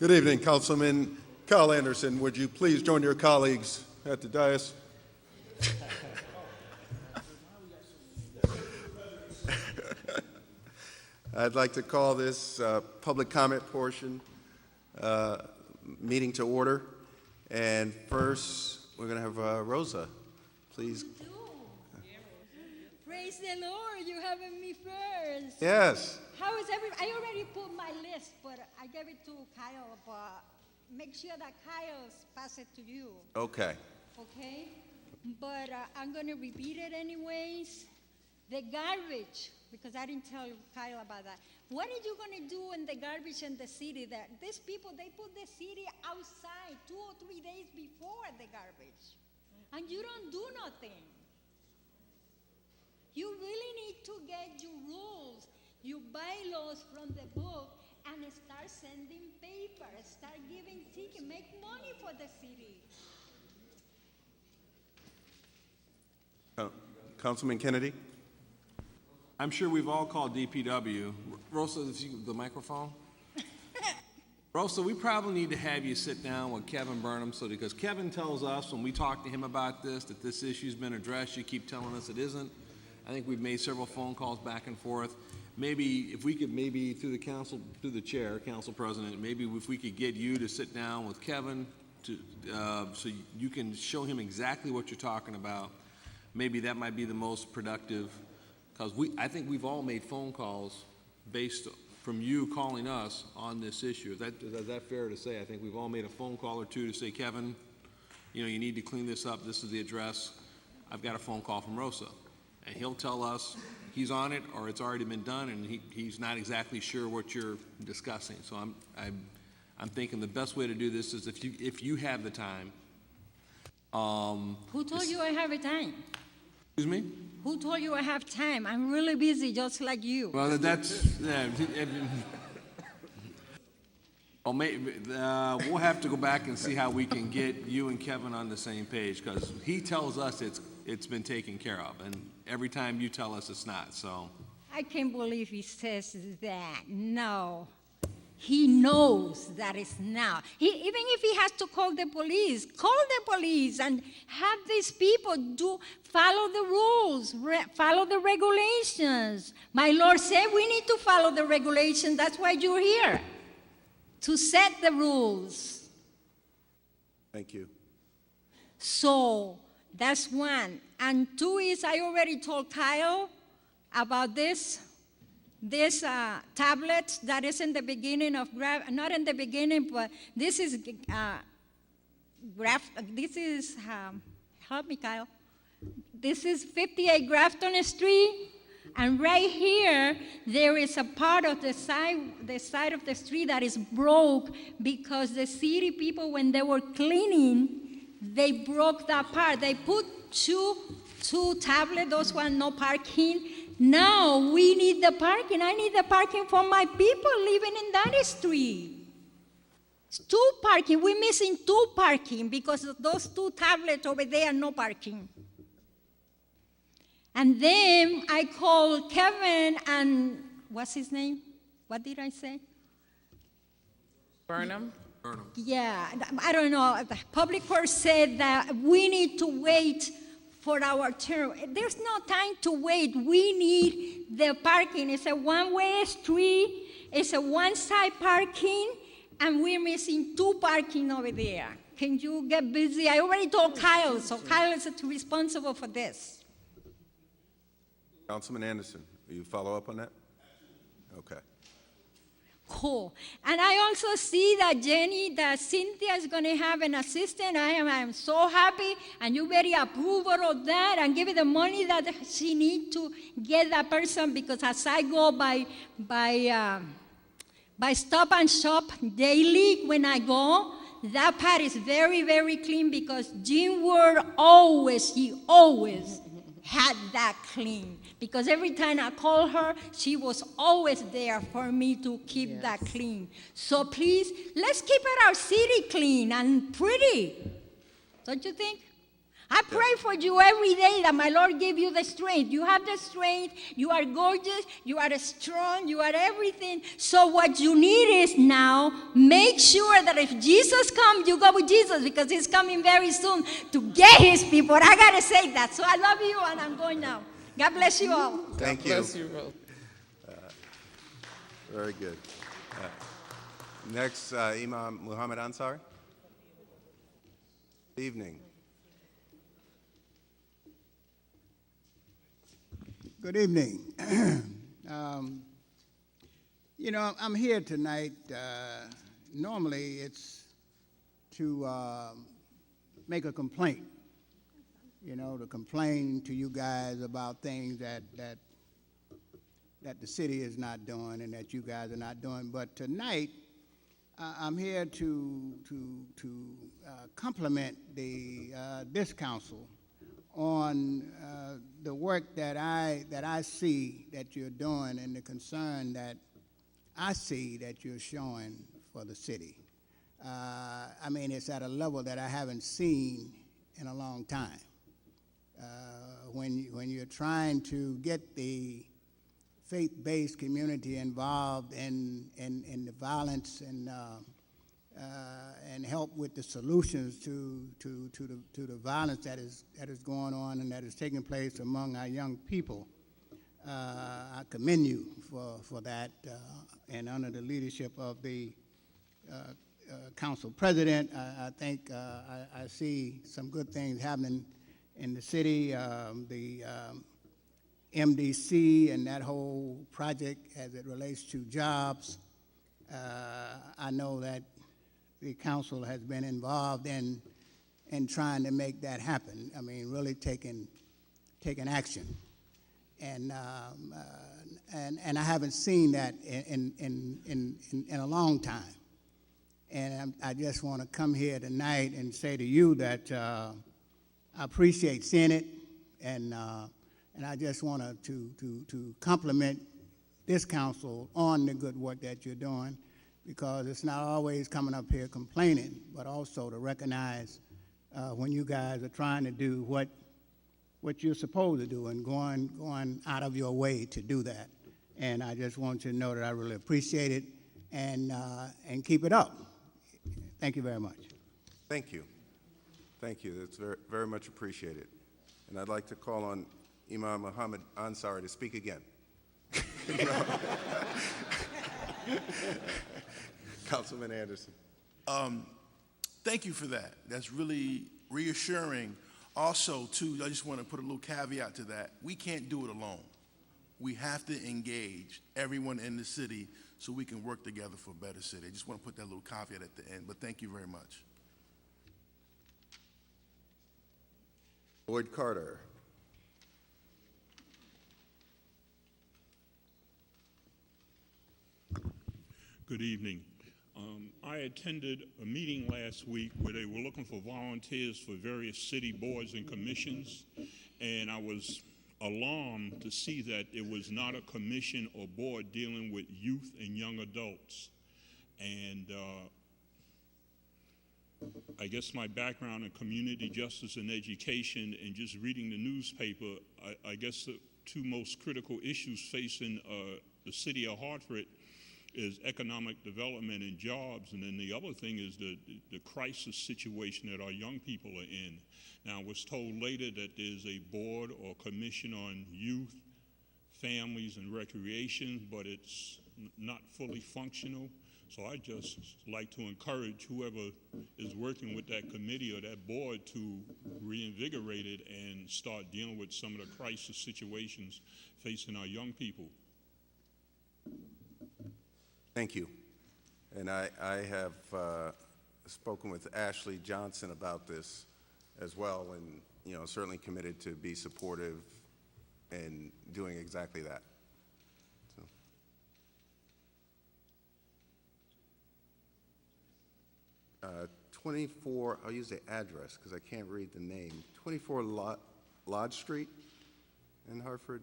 Good evening, Councilman Carl Anderson. Would you please join your colleagues at the dais? I'd like to call this public comment portion meeting to order. And first, we're going to have Rosa. Please. Praise the Lord, you having me first. Yes. How is I already put my list, but I gave it to Kyle, but make sure that Kyle's pass it to you. Okay. Okay? But I'm going to repeat it anyways. The garbage, because I didn't tell Kyle about that. What are you going to do in the garbage in the city? That these people, they put the city outside 2 or 3 days before the garbage. And you don't do nothing. You really need to get your rules, your bylaws from the book, and start sending papers, start giving tickets, make money for the city. Councilman Kennedy? I'm sure we've all called DPW. Rosa, the microphone? Rosa, we probably need to have you sit down with Kevin Burnham, because Kevin tells us when we talk to him about this, that this issue's been addressed. You keep telling us it isn't. I think we've made several phone calls back and forth. Maybe if we could, through the council, through the chair, council president, maybe if we could get you to sit down with Kevin to, so you can show him exactly what you're talking about. Maybe that might be the most productive, because I think we've all made phone calls based from you calling us on this issue. Is that fair to say? I think we've all made a phone call or two to say, Kevin, you need to clean this up. This is the address. I've got a phone call from Rosa. And he'll tell us he's on it or it's already been done, and he's not exactly sure what you're discussing. So I'm thinking the best way to do this is if you have the time. Who told you I have a time? Excuse me? Who told you I have time? I'm really busy, just like you. Well, that's. Well, we'll have to go back and see how we can get you and Kevin on the same page, because he tells us it's been taken care of, and every time you tell us it's not. So I can't believe he says that. No. He knows that it's not. Even if he has to call the police and have these people follow the rules, follow the regulations. My Lord said we need to follow the regulations. That's why you're here, to set the rules. Thank you. So that's one. And two is, I already told Kyle about this tablet that is in the beginning of not in the beginning, but this is help me, Kyle. This is 58 Grafton Street, and right here there is a part of the side of the street that is broke because the city people, when they were cleaning, they broke that part. They put two tablets. Those were no parking. Now we need the parking. I need the parking for my people living in that street. It's 2 parking. We're missing 2 parking because of those 2 tablets over there, no parking. And then I called Kevin and, what's his name? What did I say? Burnham? Yeah, I don't know. The public works said that we need to wait for our turn. There's no time to wait. We need the parking. It's a one-way street. It's a one-side parking, and we're missing 2 parking over there. Can you get busy? I already told Kyle, so Kyle is responsible for this. Councilman Anderson, will you follow up on that? Okay. Cool. And I also see that Cynthia is going to have an assistant. I am so happy, and you very approval of that and give her the money that she needs to get that person, because as I go by Stop and Shop daily when I go, that part is very, very clean, because Jim Ward always had that clean. Because every time I call her, she was always there for me to keep that clean. So please, let's keep our city clean and pretty. Don't you think? I pray for you every day that my Lord give you the strength. You have the strength. You are gorgeous. You are strong. You are everything. So what you need is now make sure that if Jesus comes, you go with Jesus because he's coming very soon to get his people. I got to say that. So I love you and I'm going now. God bless you all. Thank you. Bless you, Rose. Very good. Next, Imam Muhammad Ansari. Good evening. Good evening. I'm here tonight. Normally, it's to make a complaint, to complain to you guys about things that the city is not doing and that you guys are not doing. But tonight, I'm here to compliment this council on the work that I see that you're doing and the concern that I see that you're showing for the city. It's at a level that I haven't seen in a long time. When you're trying to get the faith-based community involved in the violence and help with the solutions to the violence that is going on and that is taking place among our young people. I commend you for that, and under the leadership of the council president, I think I see some good things happening in the city. The MDC and that whole project as it relates to jobs. I know that the council has been involved in trying to make that happen. Really taking action, and I haven't seen that in a long time. And I just want to come here tonight and say to you that I appreciate seeing it, and I just want to compliment this council on the good work that you're doing, because it's not always coming up here complaining, but also to recognize when you guys are trying to do what you're supposed to do and going out of your way to do that. And I just want you to know that I really appreciate it, and keep it up. Thank you very much. Thank you. Thank you. That's very, very much appreciated. And I'd like to call on Imam Muhammad Ansari to speak again. Councilman Anderson. Thank you for that. That's really reassuring. Also, too, I just want to put a little caveat to that. We can't do it alone. We have to engage everyone in the city so we can work together for a better city. I just want to put that little caveat at the end, but thank you very much. Lloyd Carter. Good evening. I attended a meeting last week where they were looking for volunteers for various city boards and commissions, and I was alarmed to see that it was not a commission or board dealing with youth and young adults. And I guess my background in community justice and education and just reading the newspaper, I guess the two most critical issues facing the city of Hartford is economic development and jobs, and then the other thing is the crisis situation that our young people are in. Now, I was told later that there's a board or commission on youth, families, and recreation, but it's not fully functional. So I just like to encourage whoever is working with that committee or that board to reinvigorate it and start dealing with some of the crisis situations facing our young people. Thank you. And I have spoken with Ashley Johnson about this as well, and certainly committed to be supportive in doing exactly that. So. 24, I'll use the address because I can't read the name. 24 Lodge Street in Hartford.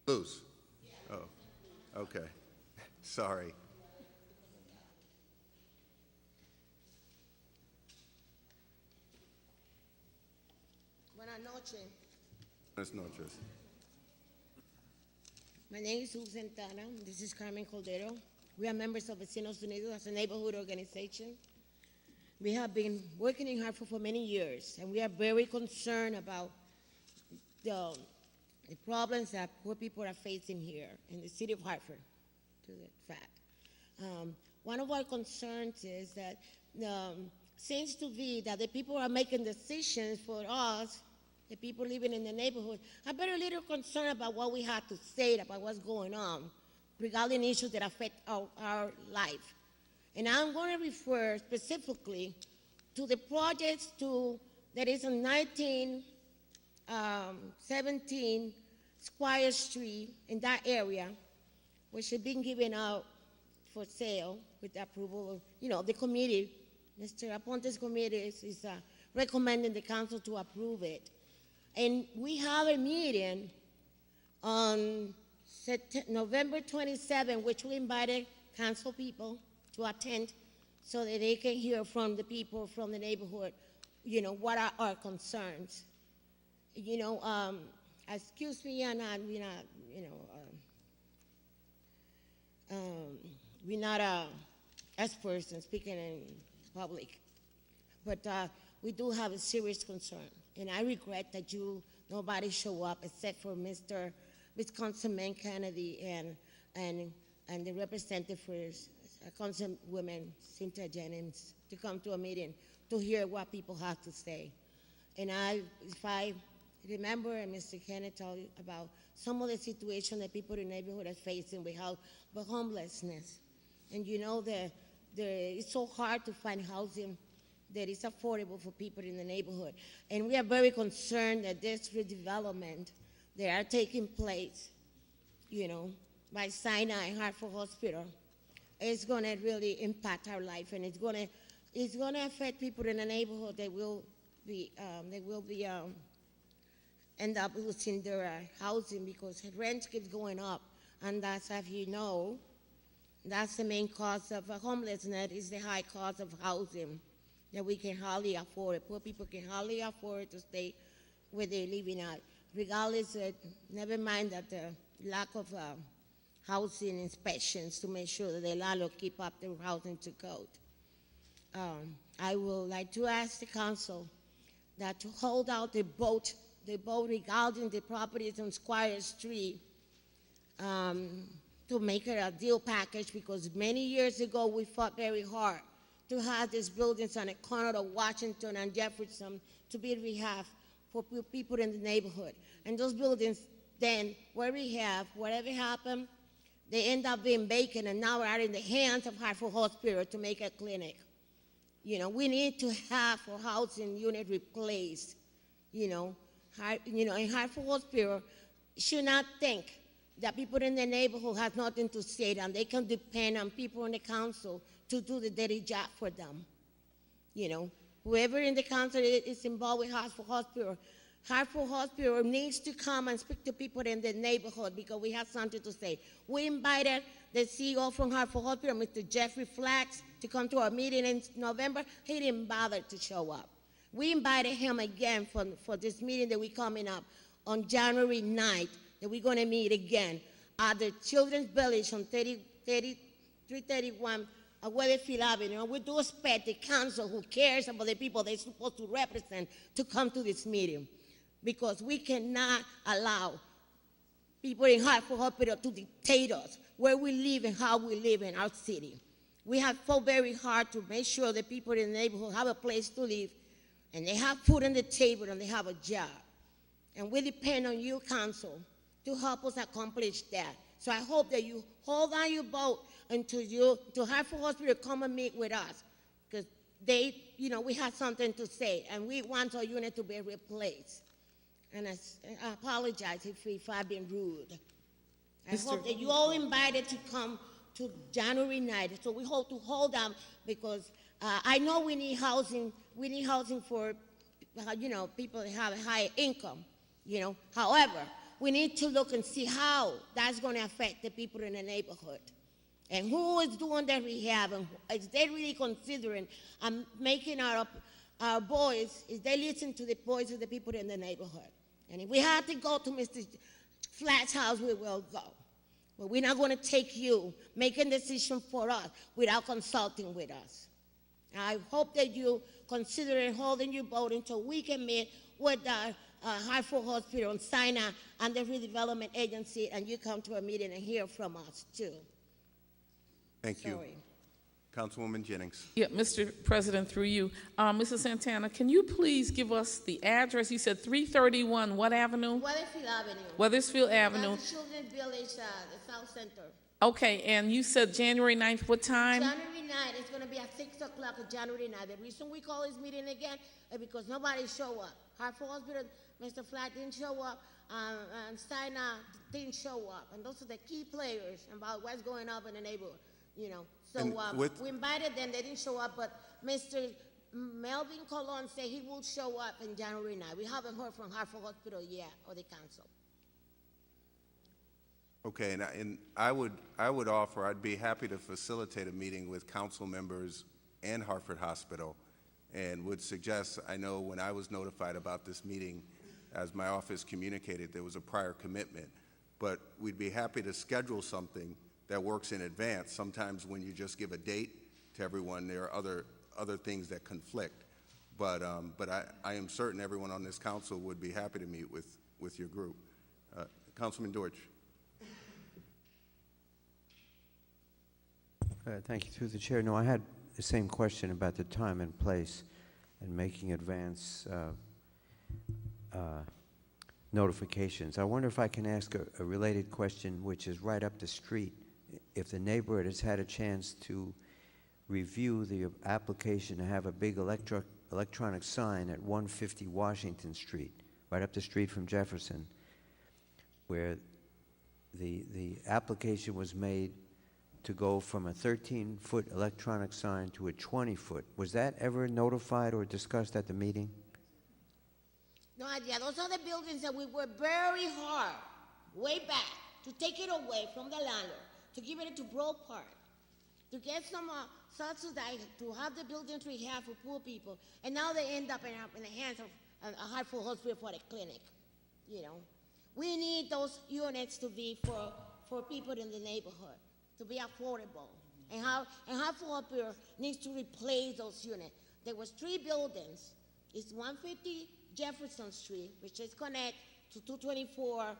Luz. Oh, okay. Sorry. Buenas noches. Buenas noches. My name is Susan Tana. This is Carmen Cordero. We are members of Vecinos Unidos as a neighborhood organization. We have been working in Hartford for many years, and we are very concerned about the problems that poor people are facing here in the city of Hartford, to that fact. One of our concerns is that seems to be that the people are making decisions for us, the people living in the neighborhood, are very little concerned about what we have to say about what's going on regarding issues that affect our life. And I'm going to refer specifically to the projects that is on 1917 Squire Street in that area, which has been given out for sale with the approval of, the committee. Mr. Aponte's committee is recommending the council to approve it. And we have a meeting on November 27, which we invited council people to attend so that they can hear from the people from the neighborhood, what are our concerns. Excuse me, we're not experts in speaking in public, but we do have a serious concern. And I regret that nobody show up except for Mr. Councilman Kennedy and the representative for Councilwoman Cynthia Jennings to come to a meeting to hear what people have to say. And if I remember, and Mr. Kennedy told you about some of the situation that people in the neighborhood are facing with homelessness. And it's so hard to find housing that is affordable for people in the neighborhood. And we are very concerned that this redevelopment that are taking place, by Sinai and Hartford Hospital, is going to really impact our life, and it's going to affect people in the neighborhood that will be end up losing their housing because rent keeps going up, and that's, as you know, that's the main cause of homelessness is the high cost of housing that we can hardly afford. Poor people can hardly afford to stay where they're living at. Regardless, never mind that the lack of housing inspections to make sure that the landlord keep up their housing to code. I would like to ask the council that to hold out the vote regarding the properties on Squire Street to make it a deal package, because many years ago we fought very hard to have these buildings on the corner of Washington and Jefferson to be rehab for people in the neighborhood. And those buildings then were rehab, whatever happened, they end up being vacant and now are in the hands of Hartford Hospital to make a clinic. We need to have our housing unit replaced. And Hartford Hospital should not think that people in the neighborhood have nothing to say, and they can depend on people in the council to do the dirty job for them. Whoever in the council is involved with Hartford Hospital needs to come and speak to people in the neighborhood because we have something to say. We invited the CEO from Hartford Hospital, Mr. Jeffrey Flax, to come to our meeting in November. He didn't bother to show up. We invited him again for this meeting that we're coming up on January 9th, that we're going to meet again at the Children's Village on 331 Weatherfield Avenue. We do expect the council who cares about the people they're supposed to represent to come to this meeting, because we cannot allow people in Hartford Hospital to dictate us where we live and how we live in our city. We have fought very hard to make sure that people in the neighborhood have a place to live, and they have food on the table, and they have a job. And we depend on you, council, to help us accomplish that. So I hope that you hold on your vote until to Hartford Hospital come and meet with us, because we have something to say, and we want our unit to be replaced. And I apologize if I've been rude. I hope that you all invited to come to January 9th. So we hope to hold on, because I know we need housing. We need housing for, people that have a higher income, However, we need to look and see how that's going to affect the people in the neighborhood. And who is doing the rehab, and is they really considering making our boys, is they listen to the voice of the people in the neighborhood. And if we have to go to Mr. Flatt's house, we will go. But we're not going to take you making decisions for us without consulting with us. I hope that you consider holding your vote until we can meet with the Hartford Hospital and Sinai and the redevelopment agency, and you come to a meeting and hear from us too. Thank you. Sorry. Councilwoman Jennings. Yeah, Mr. President, through you. Mrs. Santana, can you please give us the address? You said 331 what avenue? Weathersfield Avenue. Weathersfield Avenue. That's the Children's Village, the South Center. Okay, and you said January 9th, what time? January 9th, it's going to be at 6 o'clock on January 9th. The reason we call this meeting again is because nobody showed up. Hartford Hospital, Mr. Flatt didn't show up, and Sinai didn't show up. And those are the key players about what's going on in the neighborhood, you know. So And we invited them, they didn't show up, but Mr. Melvin Colon said he will show up in January 9th. We haven't heard from Hartford Hospital yet, or the council. Okay, and I would offer, I'd be happy to facilitate a meeting with council members and Hartford Hospital, and would suggest, I know when I was notified about this meeting, as my office communicated, there was a prior commitment, but we'd be happy to schedule something that works in advance. Sometimes when you just give a date to everyone, there are other things that conflict. But I am certain everyone on this council would be happy to meet with your group. Councilman Deutsch. Thank you. Through the chair. No, I had the same question about the time and place and making advance notifications. I wonder if I can ask a related question, which is right up the street. If the neighborhood has had a chance to review the application to have a big electronic sign at 150 Washington Street, right up the street from Jefferson, where the application was made to go from a 13-foot electronic sign to a 20-foot. Was that ever notified or discussed at the meeting? No idea. Those are the buildings that we worked very hard, way back, to take it away from the landlord, to give it to Bro Park, to get some subsidize, to have the buildings we have for poor people, and now they end up in the hands of a Hartford Hospital for the clinic. You know, we need those units to be for people in the neighborhood, to be affordable. And Hartford Hospital needs to replace those units. There was 3 buildings. It's 150 Jefferson Street, which is connected to 224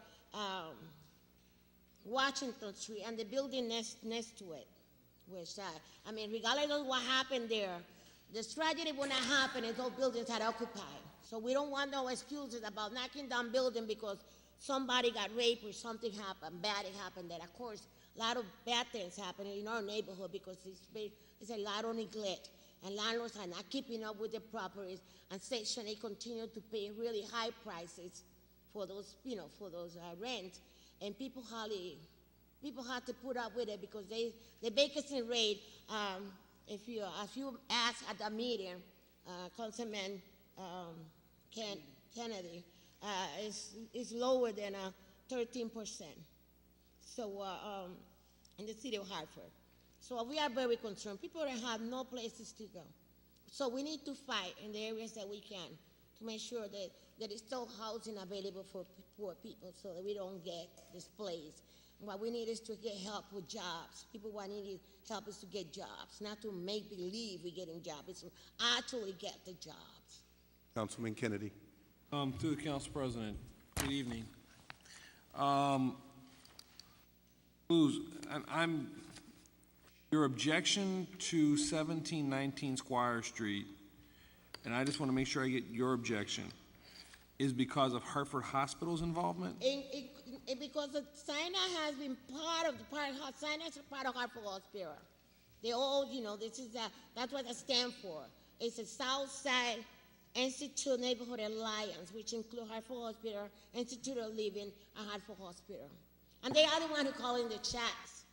Washington Street, and the building next to it. Which, I mean, regardless of what happened there, this tragedy would not happen if those buildings had occupied. So we don't want no excuses about knocking down building because somebody got raped or something happened, bad happened. That, of course, a lot of bad things happen in our neighborhood because it's a lot of neglect. And landlords are not keeping up with the properties, and Section 8 continue to pay really high prices for those, you know, for those rent, and people have to put up with it because the vacancy rate, if you ask at the meeting, Councilman Kennedy, is lower than 13%. So in the city of Hartford. So we are very concerned. People have no places to go. So we need to fight in the areas that we can to make sure that there is still housing available for poor people so that we don't get displaced. What we need is to get help with jobs. People who need help is to get jobs, not to make believe we're getting jobs. It's to actually get the jobs. Councilman Kennedy. Through the Council President, good evening. Your objection to 1719 Squire Street, and I just want to make sure I get your objection, is because of Hartford Hospital's involvement? Because Sinai has been Sinai is part of Hartford Hospital. They all, you know, that's what it stands for. It's a Southside Institute Neighborhood Alliance, which includes Hartford Hospital, Institute of Living, and Hartford Hospital. And they are the one who call in the checks.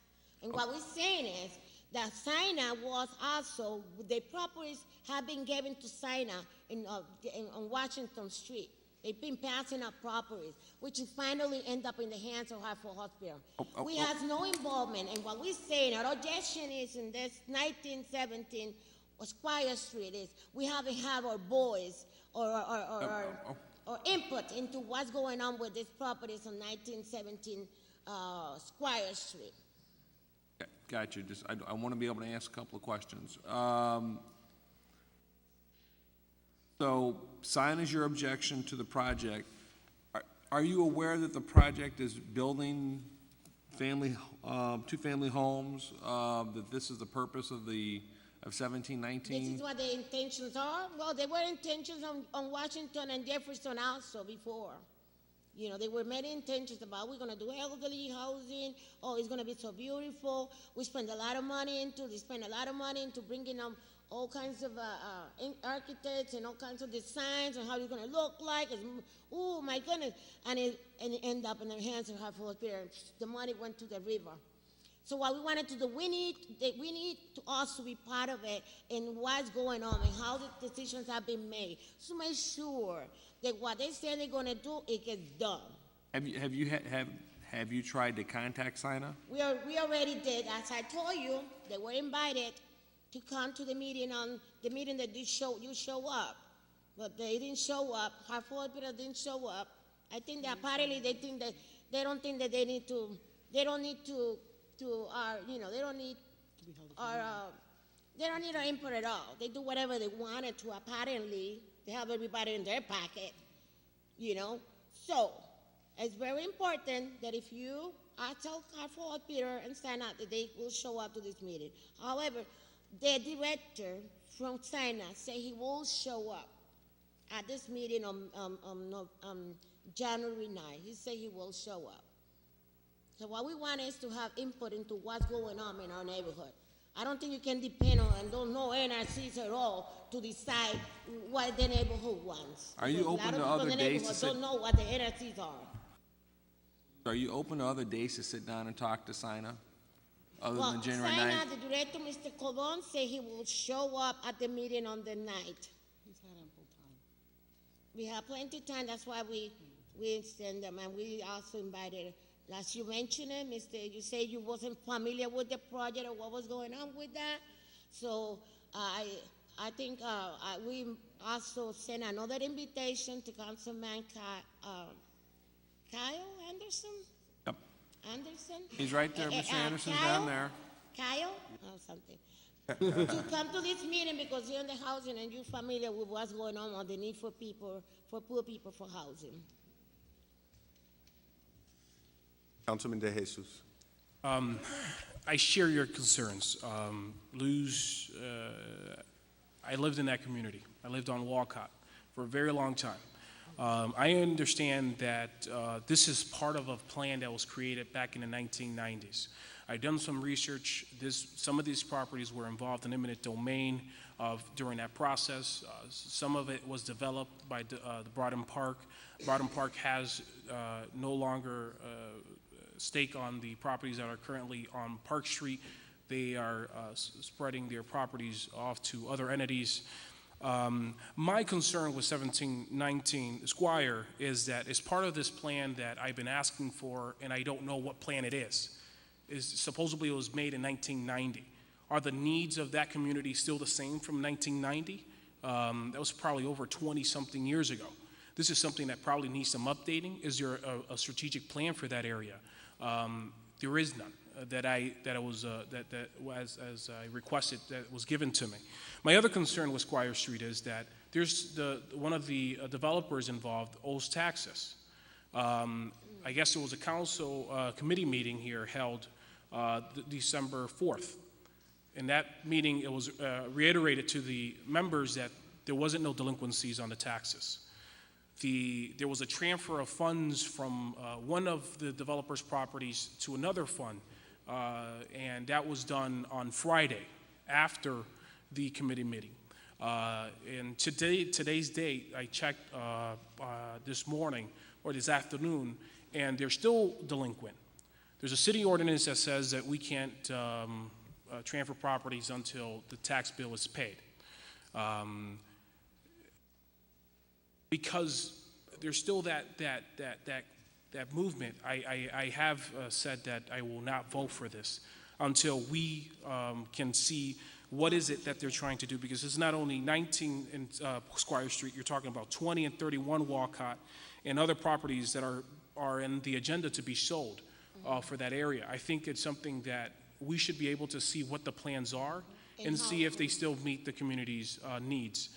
And what we're saying is that Sinai was also, the properties have been given to Sinai on Washington Street. They've been passing up properties, which finally end up in the hands of Hartford Hospital. We have no involvement, and what we're saying, our objection is in this 1917 Squire Street is we haven't had our voice or input into what's going on with these properties on 1917 Squire Street. Got you. Just, I want to be able to ask a couple of questions. So, sign is your objection to the project. Are you aware that the project is building two-family homes? That this is the purpose of 1719? This is what the intentions are. Well, there were intentions on Washington and Jefferson also before. You know, there were many intentions about we're going to do elderly housing. Oh, it's going to be so beautiful. We spend a lot of money into. They spend a lot of money into bringing all kinds of architects and all kinds of designs and how it's going to look like. Oh my goodness! And it ended up in the hands of Hartford Hospital. The money went to the river. So what we wanted to do, we need to also be part of it in what's going on and how the decisions have been made. So make sure that what they say they're going to do, it gets done. Have you tried to contact Sina? We already did. As I told you, they were invited to come to the meeting that you show up, but they didn't show up. Hartford Hospital didn't show up. I think that apparently they don't think that they need to. They don't need to. They don't need our input at all. They do whatever they wanted to. Apparently, they have everybody in their pocket, you know. So it's very important that if you tell Hartford Peter and Sina that they will show up to this meeting. However, the director from Sina said he will show up at this meeting on January 9th. He said he will show up. So what we want is to have input into what's going on in our neighborhood. I don't think you can depend on and don't know NRCs at all to decide what the neighborhood wants. Are you open to other days to sit? Don't know what the NRCs are. Are you open to other days to sit down and talk to Sina, other than January 9th? Sina, the director, Mr. Colon, said he will show up at the meeting on the 9th. He's had ample time. We have plenty of time. That's why we send them, and we also invited. As you mentioned it, you said you wasn't familiar with the project or what was going on with that. So I think we also sent another invitation to Councilman Kyle Anderson. Yep. Anderson. He's right there. Mr. Anderson's down there. Kyle or something. To come to this meeting because you're in the housing and you're familiar with what's going on the need for poor people for housing. Councilman De Jesus. I share your concerns. I lived in that community. I lived on Walcott for a very long time. I understand that this is part of a plan that was created back in the 1990s. I've done some research. Some of these properties were involved in eminent domain during that process. Some of it was developed by the Broughton Park. Broughton Park has no longer stake on the properties that are currently on Park Street. They are spreading their properties off to other entities. My concern with 1719 Squire is that as part of this plan that I've been asking for, and I don't know what plan it is supposedly it was made in 1990. Are the needs of that community still the same from 1990? That was probably over 20-something years ago. This is something that probably needs some updating. Is there a strategic plan for that area? There is none that I requested that was given to me. My other concern with Squire Street is that there's one of the developers involved owes taxes. I guess there was a council committee meeting here held December 4th. In that meeting, it was reiterated to the members that there wasn't no delinquencies on the taxes. There was a transfer of funds from one of the developer's properties to another fund, and that was done on Friday after the committee meeting. And today's date, I checked this morning or this afternoon, and they're still delinquent. There's a city ordinance that says that we can't transfer properties until the tax bill is paid. Because there's still that movement. I have said that I will not vote for this until we can see what is it that they're trying to do, because it's not only 19 in Squire Street, you're talking about 20 and 31 Walcott and other properties that are in the agenda to be sold for that area. I think it's something that we should be able to see what the plans are and see if they still meet the community's needs.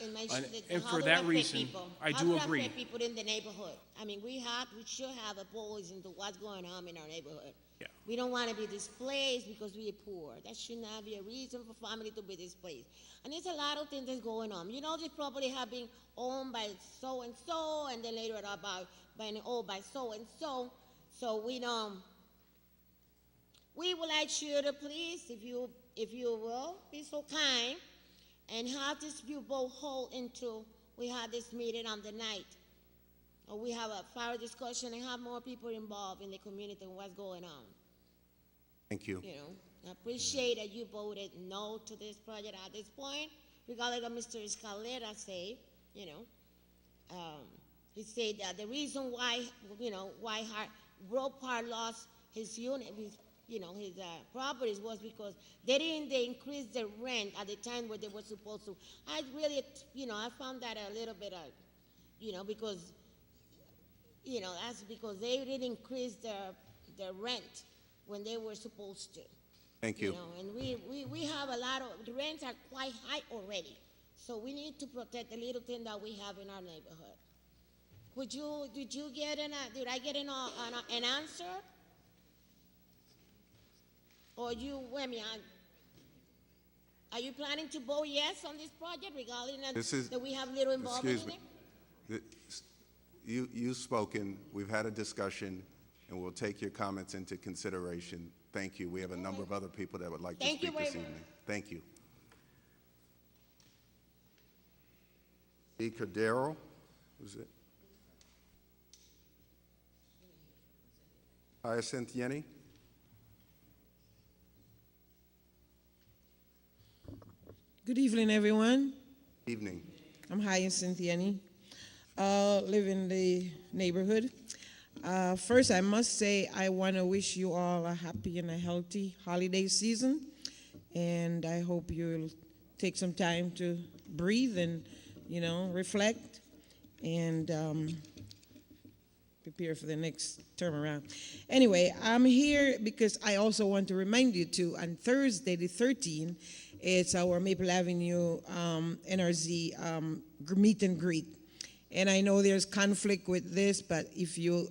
And for that reason, I do agree. How do people in the neighborhood? I mean, we should have a voice into what's going on in our neighborhood. Yeah. We don't want to be displaced because we are poor. That should not be a reason for family to be displaced. And there's a lot of things that's going on. You know, this property have been owned by so and so, and then later on owned by so and so. So we would like you to please, if you will, be so kind and have this vote hold until we have this meeting on the night. Or we have a further discussion and have more people involved in the community and what's going on. Thank you. You know, I appreciate that you voted no to this project at this point, regardless of what Mr. Escalera say, you know. He said that the reason why, why Road Park lost his unit, his properties was because they increase the rent at the time where they were supposed to. I really, I found that a little bit, because, that's because they didn't increase the rent when they were supposed to. Thank you. And we have a lot of, the rents are quite high already. So we need to protect the little thing that we have in our neighborhood. Did I get an answer? Or are you planning to vote yes on this project regarding that we have little involvement in it? You've spoken, we've had a discussion, and we'll take your comments into consideration. Thank you. We have a number of other people that would like to speak this evening. Thank you. E. Cordero, who's it? Hyacinth Yenny? Good evening, everyone. Evening. I'm Hyacinth Yenny. Live in the neighborhood. First, I must say I want to wish you all a happy and a healthy holiday season. And I hope you'll take some time to breathe and, reflect and prepare for the next term around. Anyway, I'm here because I also want to remind you to, on Thursday the 13th, it's our Maple Avenue NRZ meet and greet. And I know there's conflict with this, but if you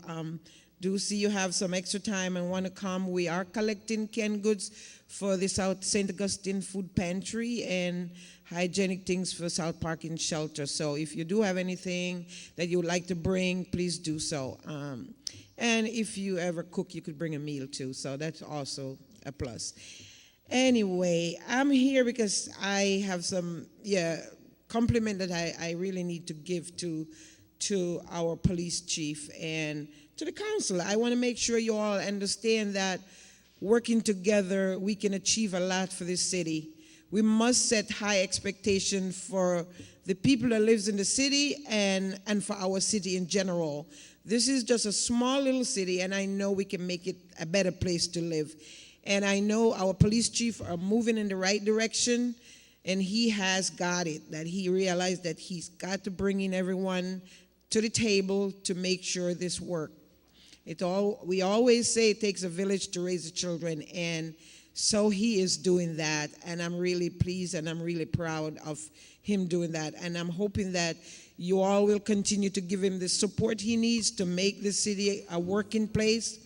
do see you have some extra time and want to come, we are collecting canned goods for the South St. Augustine Food Pantry and hygienic things for South Park and Shelter. So if you do have anything that you would like to bring, please do so. And if you ever cook, you could bring a meal too. So that's also a plus. Anyway, I'm here because I have some, compliment that I really need to give to our police chief and to the council. I want to make sure you all understand that working together, we can achieve a lot for this city. We must set high expectations for the people that lives in the city and for our city in general. This is just a small little city, and I know we can make it a better place to live. And I know our police chief are moving in the right direction, and he has got it, that he realized that he's got to bring in everyone to the table to make sure this works. We always say it takes a village to raise the children, and so he is doing that, and I'm really pleased and I'm really proud of him doing that. And I'm hoping that you all will continue to give him the support he needs to make the city a working place.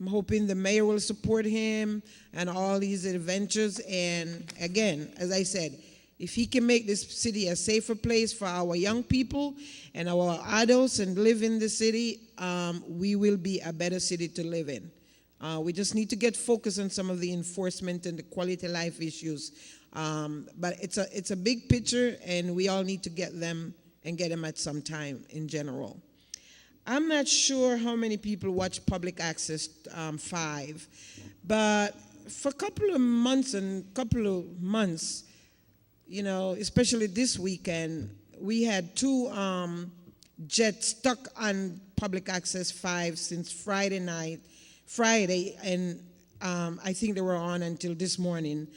I'm hoping the mayor will support him and all these adventures. And again, as I said, if he can make this city a safer place for our young people and our adults and live in the city, we will be a better city to live in. We just need to get focused on some of the enforcement and the quality of life issues. But it's a big picture, and we all need to get them at some time in general. I'm not sure how many people watch Public Access 5, but for a couple of months, especially this weekend, we had two jet stuck on public access 5 since Friday, and I think they were on until this morning.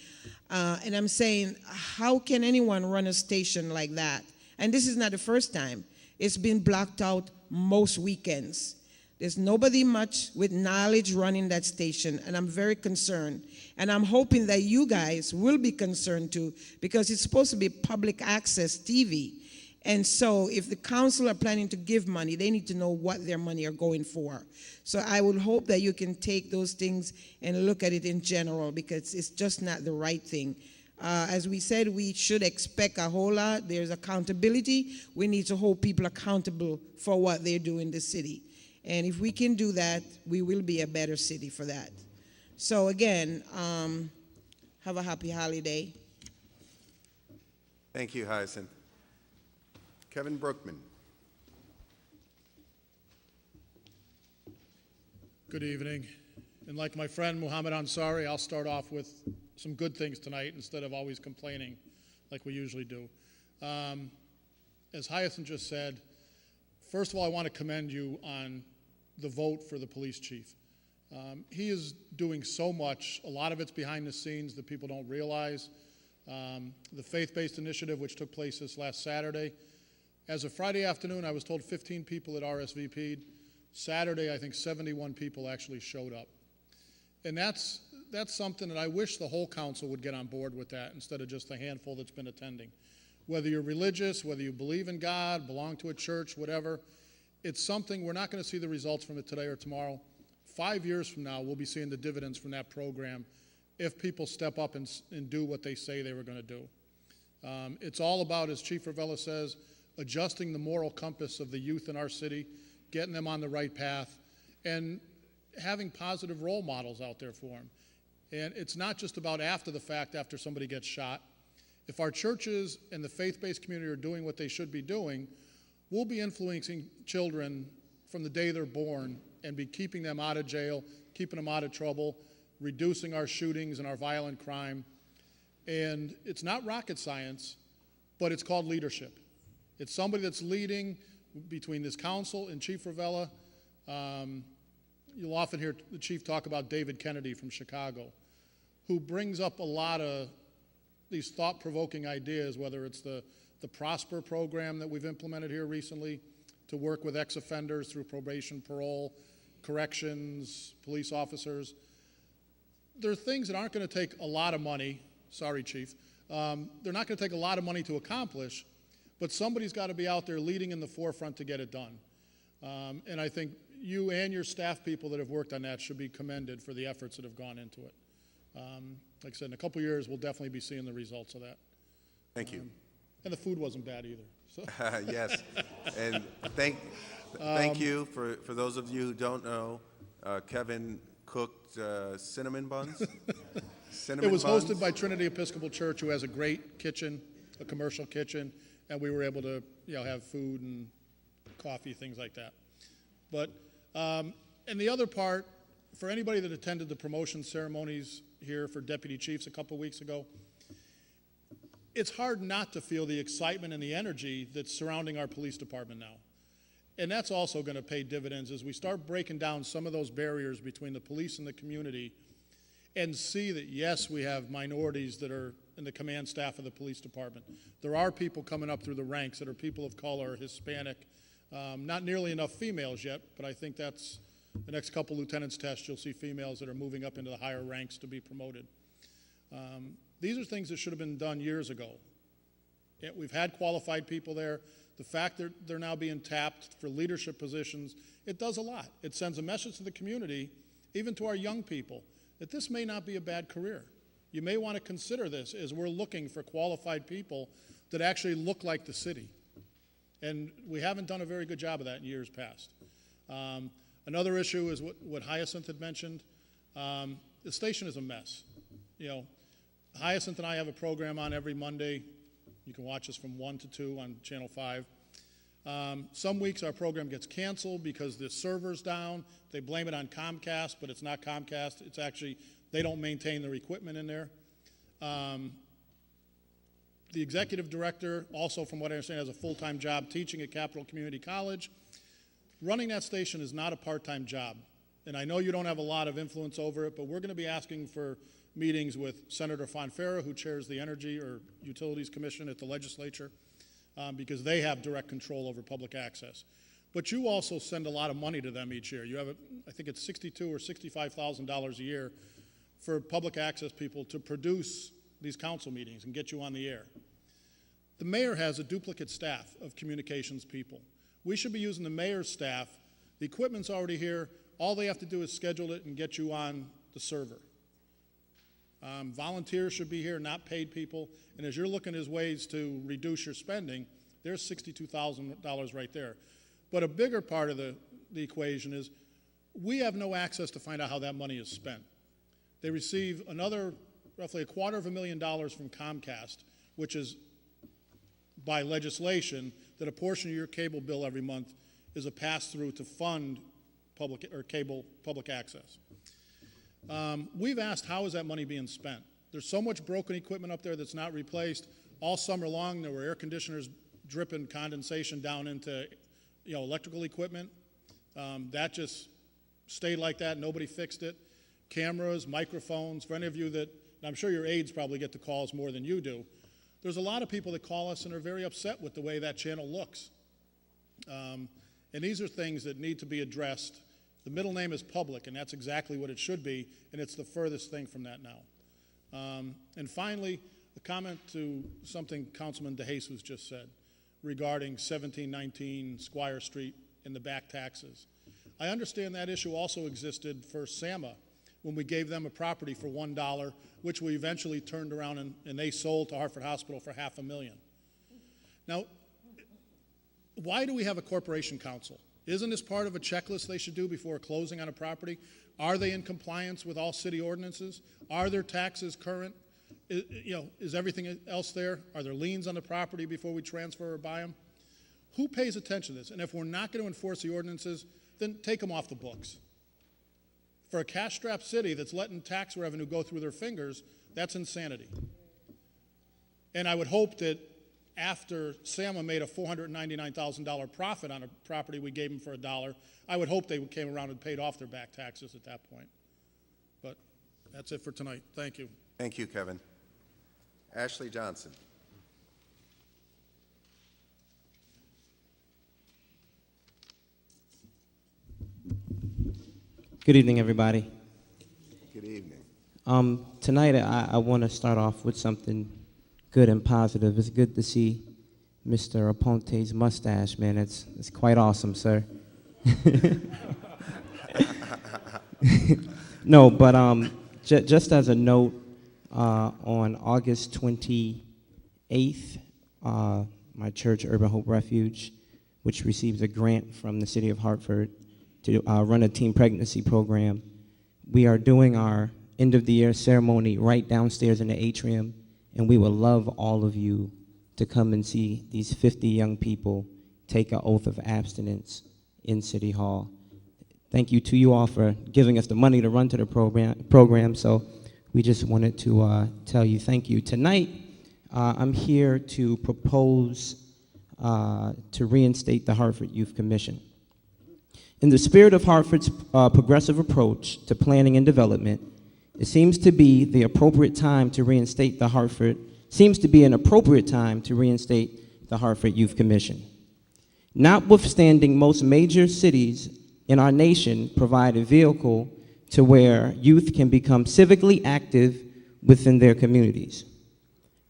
And I'm saying, how can anyone run a station like that? And this is not the first time. It's been blocked out most weekends. There's nobody much with knowledge running that station, and I'm very concerned. And I'm hoping that you guys will be concerned too, because it's supposed to be public access TV. And so if the council are planning to give money, they need to know what their money are going for. So I would hope that you can take those things and look at it in general, because it's just not the right thing. As we said, we should expect a whole lot. There's accountability. We need to hold people accountable for what they do in the city. And if we can do that, we will be a better city for that. So again, have a happy holiday. Thank you, Hyacinth. Kevin Brookman. Good evening. And like my friend Muhammad Ansari, I'll start off with some good things tonight instead of always complaining like we usually do. As Hyacinth just said, first of all, I want to commend you on the vote for the police chief. He is doing so much. A lot of it's behind the scenes that people don't realize. The faith-based initiative, which took place this last Saturday. As of Friday afternoon, I was told 15 people had RSVP'd. Saturday, I think 71 people actually showed up. And that's something that I wish the whole council would get on board with that instead of just a handful that's been attending. Whether you're religious, whether you believe in God, belong to a church, whatever, it's something, we're not going to see the results from it today or tomorrow. 5 years from now, we'll be seeing the dividends from that program if people step up and do what they say they were going to do. It's all about, as Chief Ravella says, adjusting the moral compass of the youth in our city, getting them on the right path, and having positive role models out there for them. And it's not just about after the fact, after somebody gets shot. If our churches and the faith-based community are doing what they should be doing, we'll be influencing children from the day they're born and be keeping them out of jail, keeping them out of trouble, reducing our shootings and our violent crime. And it's not rocket science, but it's called leadership. It's somebody that's leading between this council and Chief Ravella. You'll often hear the chief talk about David Kennedy from Chicago, who brings up a lot of these thought-provoking ideas, whether it's the Prosper program that we've implemented here recently to work with ex-offenders through probation, parole, corrections, police officers. There are things that aren't going to take a lot of money. Sorry, Chief. They're not going to take a lot of money to accomplish, but somebody's got to be out there leading in the forefront to get it done. And I think you and your staff people that have worked on that should be commended for the efforts that have gone into it. Like I said, in a couple of years, we'll definitely be seeing the results of that. Thank you. And the food wasn't bad either. So. Yes, and thank you for those of you who don't know, Kevin cooked cinnamon buns. It was hosted by Trinity Episcopal Church, who has a great kitchen, a commercial kitchen, and we were able to have food and coffee, things like that. But and the other part, for anybody that attended the promotion ceremonies here for deputy chiefs a couple weeks ago, it's hard not to feel the excitement and the energy that's surrounding our police department now. And that's also going to pay dividends as we start breaking down some of those barriers between the police and the community and see that, yes, we have minorities that are in the command staff of the police department. There are people coming up through the ranks that are people of color, Hispanic, not nearly enough females yet, but I think that's the next couple lieutenants tests, you'll see females that are moving up into the higher ranks to be promoted. These are things that should have been done years ago. We've had qualified people there. The fact that they're now being tapped for leadership positions, it does a lot. It sends a message to the community, even to our young people, that this may not be a bad career. You may want to consider this as we're looking for qualified people that actually look like the city. And we haven't done a very good job of that in years past. Another issue is what Hyacinth had mentioned. The station is a mess. Hyacinth and I have a program on every Monday. You can watch us from 1 to 2 on Channel 5. Some weeks our program gets canceled because the server's down. They blame it on Comcast, but it's not Comcast. It's actually, they don't maintain their equipment in there. The executive director, also from what I understand, has a full-time job teaching at Capital Community College. Running that station is not a part-time job. And I know you don't have a lot of influence over it, but we're going to be asking for meetings with Senator Fonfara, who chairs the Energy or Utilities Commission at the legislature, because they have direct control over public access. But you also send a lot of money to them each year. You have, I think it's $62,000 or $65,000 a year for public access people to produce these council meetings and get you on the air. The mayor has a duplicate staff of communications people. We should be using the mayor's staff. The equipment's already here. All they have to do is schedule it and get you on the server. Volunteers should be here, not paid people. And as you're looking at ways to reduce your spending, there's $62,000 right there. But a bigger part of the equation is we have no access to find out how that money is spent. They receive another roughly $250,000 from Comcast, which is by legislation that a portion of your cable bill every month is a pass-through to fund public access. We've asked, how is that money being spent? There's so much broken equipment up there that's not replaced. All summer long, there were air conditioners dripping condensation down into, electrical equipment. That just stayed like that. Nobody fixed it. Cameras, microphones. For any of you that, I'm sure your aides probably get the calls more than you do. There's a lot of people that call us and are very upset with the way that channel looks. And these are things that need to be addressed. The middle name is public, and that's exactly what it should be, and it's the furthest thing from that now. And finally, a comment to something Councilman DeJesus just said regarding 1719 Squire Street and the back taxes. I understand that issue also existed for SAMA when we gave them a property for $1, which we eventually turned around and they sold to Hartford Hospital for $500,000. Now, why do we have a corporation council? Isn't this part of a checklist they should do before closing on a property? Are they in compliance with all city ordinances? Are their taxes current? Is everything else there? Are there liens on the property before we transfer or buy them? Who pays attention to this? And if we're not going to enforce the ordinances, then take them off the books. For a cash-strapped city that's letting tax revenue go through their fingers, that's insanity. And I would hope that after SAMA made a $499,000 profit on a property we gave them for $1, I would hope they came around and paid off their back taxes at that point. But that's it for tonight. Thank you. Thank you, Kevin. Ashley Johnson. Good evening, everybody. Good evening. Tonight, I want to start off with something good and positive. It's good to see Mr. Aponte's mustache, man. It's quite awesome, sir. No, but just as a note, on August 28th, my church, Urban Hope Refuge, which receives a grant from the city of Hartford to run a teen pregnancy program, we are doing our end-of-the-year ceremony right downstairs in the atrium, and we would love all of you to come and see these 50 young people take an oath of abstinence in City Hall. Thank you to you all for giving us the money to run to the program, so we just wanted to tell you thank you. Tonight, I'm here to propose to reinstate the Hartford Youth Commission. In the spirit of Hartford's progressive approach to planning and development, it seems to be an appropriate time to reinstate the Hartford Youth Commission. Notwithstanding, most major cities in our nation provide a vehicle to where youth can become civically active within their communities.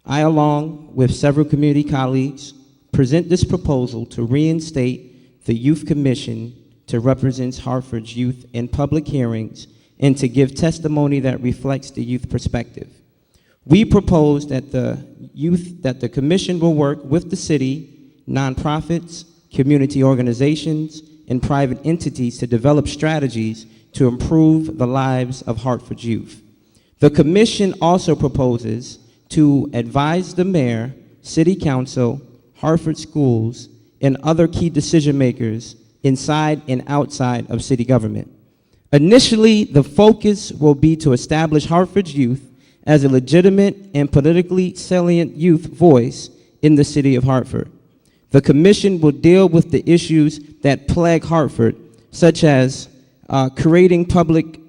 I, along with several community colleagues, present this proposal to reinstate the Youth Commission to represent Hartford's youth in public hearings and to give testimony that reflects the youth perspective. We propose that the commission will work with the city, nonprofits, community organizations, and private entities to develop strategies to improve the lives of Hartford's youth. The commission also proposes to advise the mayor, city council, Hartford schools, and other key decision makers inside and outside of city government. Initially, the focus will be to establish Hartford's youth as a legitimate and politically salient youth voice in the city of Hartford. The commission will deal with the issues that plague Hartford, such as creating public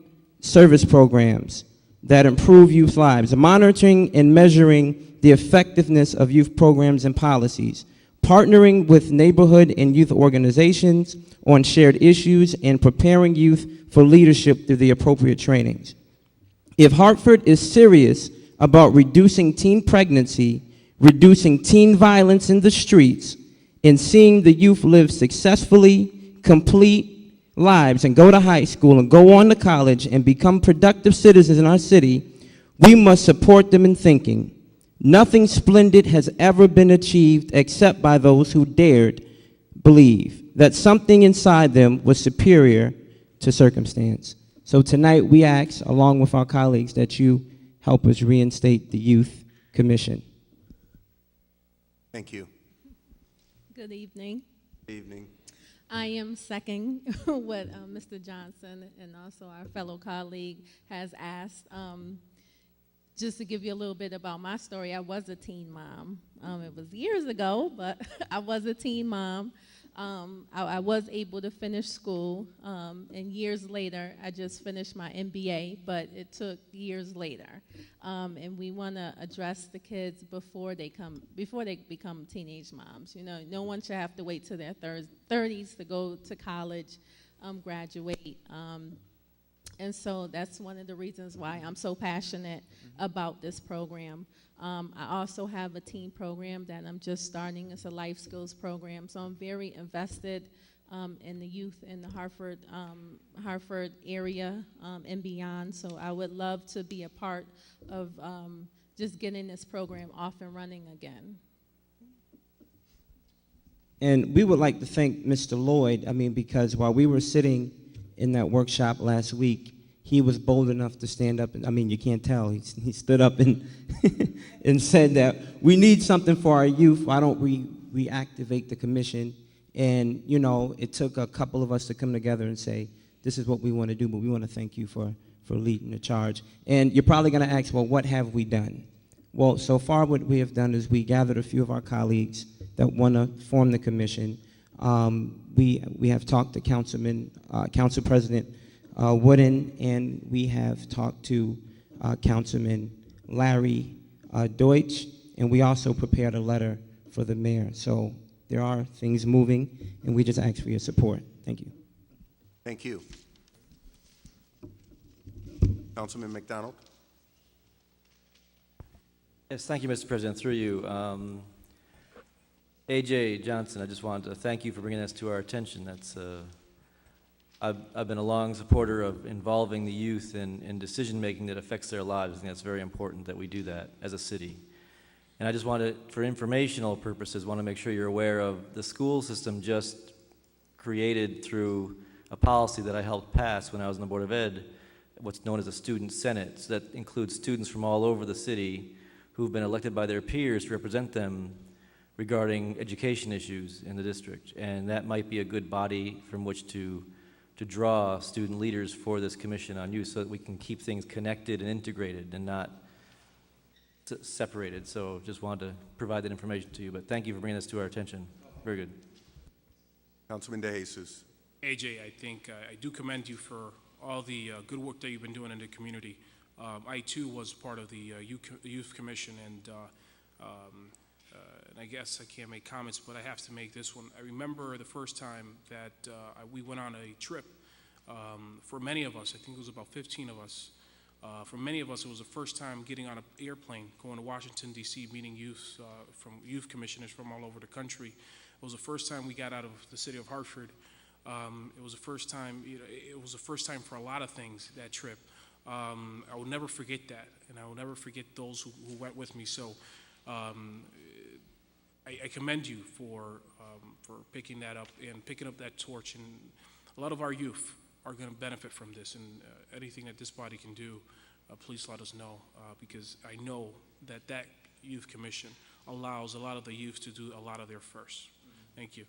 service programs that improve youth lives, monitoring and measuring the effectiveness of youth programs and policies, partnering with neighborhood and youth organizations on shared issues, and preparing youth for leadership through the appropriate trainings. If Hartford is serious about reducing teen pregnancy, reducing teen violence in the streets, and seeing the youth live successfully, complete lives, and go to high school and go on to college and become productive citizens in our city, we must support them in thinking. Nothing splendid has ever been achieved except by those who dared believe that something inside them was superior to circumstance. So tonight we ask, along with our colleagues, that you help us reinstate the Youth Commission. Thank you. Good evening. Good evening. I am second what Mr. Johnson and also our fellow colleague has asked. Just to give you a little bit about my story, I was a teen mom. It was years ago, but I was a teen mom. I was able to finish school, and years later, I just finished my MBA, but it took years later. And we want to address the kids before they become teenage moms. You know, no one should have to wait till their 30s to go to college, graduate. And so that's one of the reasons why I'm so passionate about this program. I also have a teen program that I'm just starting. It's a life skills program. So I'm very invested in the youth in the Hartford area and beyond. So I would love to be a part of just getting this program off and running again. And we would like to thank Mr. Lloyd, because while we were sitting in that workshop last week, he was bold enough to stand up, and you can't tell, he stood up and and said that we need something for our youth. Why don't we reactivate the commission? And, it took a couple of us to come together and say, this is what we want to do, but we want to thank you for leading the charge. And you're probably going to ask, well, what have we done? Well, so far what we have done is we gathered a few of our colleagues that want to form the commission. We have talked to Council President Wooden, and we have talked to Councilman Larry Deutsch, and we also prepared a letter for the mayor. So there are things moving, and we just ask for your support. Thank you. Thank you. Councilman McDonald. Yes, thank you, Mr. President. Through you. A.J. Johnson, I just wanted to thank you for bringing this to our attention. I've been a long supporter of involving the youth in decision-making that affects their lives. I think that's very important that we do that as a city. And I just wanted, for informational purposes, want to make sure you're aware of the school system just created through a policy that I helped pass when I was on the Board of Ed, what's known as a student senate. So that includes students from all over the city who've been elected by their peers to represent them regarding education issues in the district. And that might be a good body from which to draw student leaders for this commission on youth so that we can keep things connected and integrated and not separated. So just wanted to provide that information to you, but thank you for bringing this to our attention. Very good. Councilman De Jesus. AJ, I think I do commend you for all the good work that you've been doing in the community. I too was part of the youth commission, and I guess I can't make comments, but I have to make this one. I remember the first time that we went on a trip. For many of us, I think it was about 15 of us. For many of us, it was the first time getting on an airplane, going to Washington, D.C., meeting youth from youth commissioners from all over the country. It was the first time we got out of the city of Hartford. It was the first time. It was the first time for a lot of things, that trip. I will never forget that, and I will never forget those who went with me. So I commend you for picking that up and picking up that torch. And a lot of our youth are going to benefit from this, and anything that this body can do, please let us know, because I know that youth commission allows a lot of the youth to do a lot of their first. Thank you.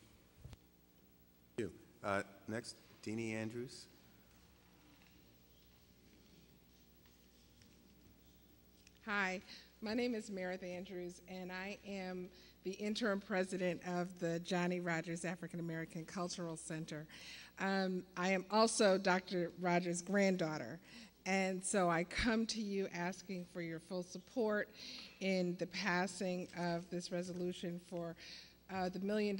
Thank you. Next, Deanie Andrews. Hi, my name is Meredith Andrews, and I am the interim president of the Johnny Rogers African American Cultural Center. I am also Dr. Rogers' granddaughter, and so I come to you asking for your full support in the passing of this resolution for the $1 million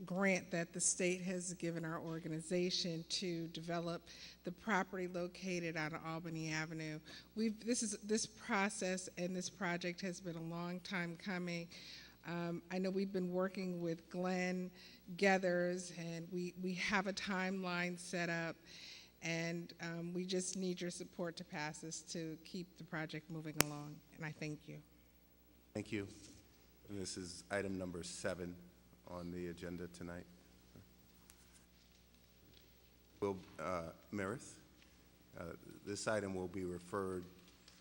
grant that the state has given our organization to develop the property located on Albany Avenue. This process and this project has been a long time coming. I know we've been working with Glenn Gethers, and we have a timeline set up, and we just need your support to pass this to keep the project moving along, and I thank you. Thank you. And this is item number 7 on the agenda tonight. Meredith, this item will be referred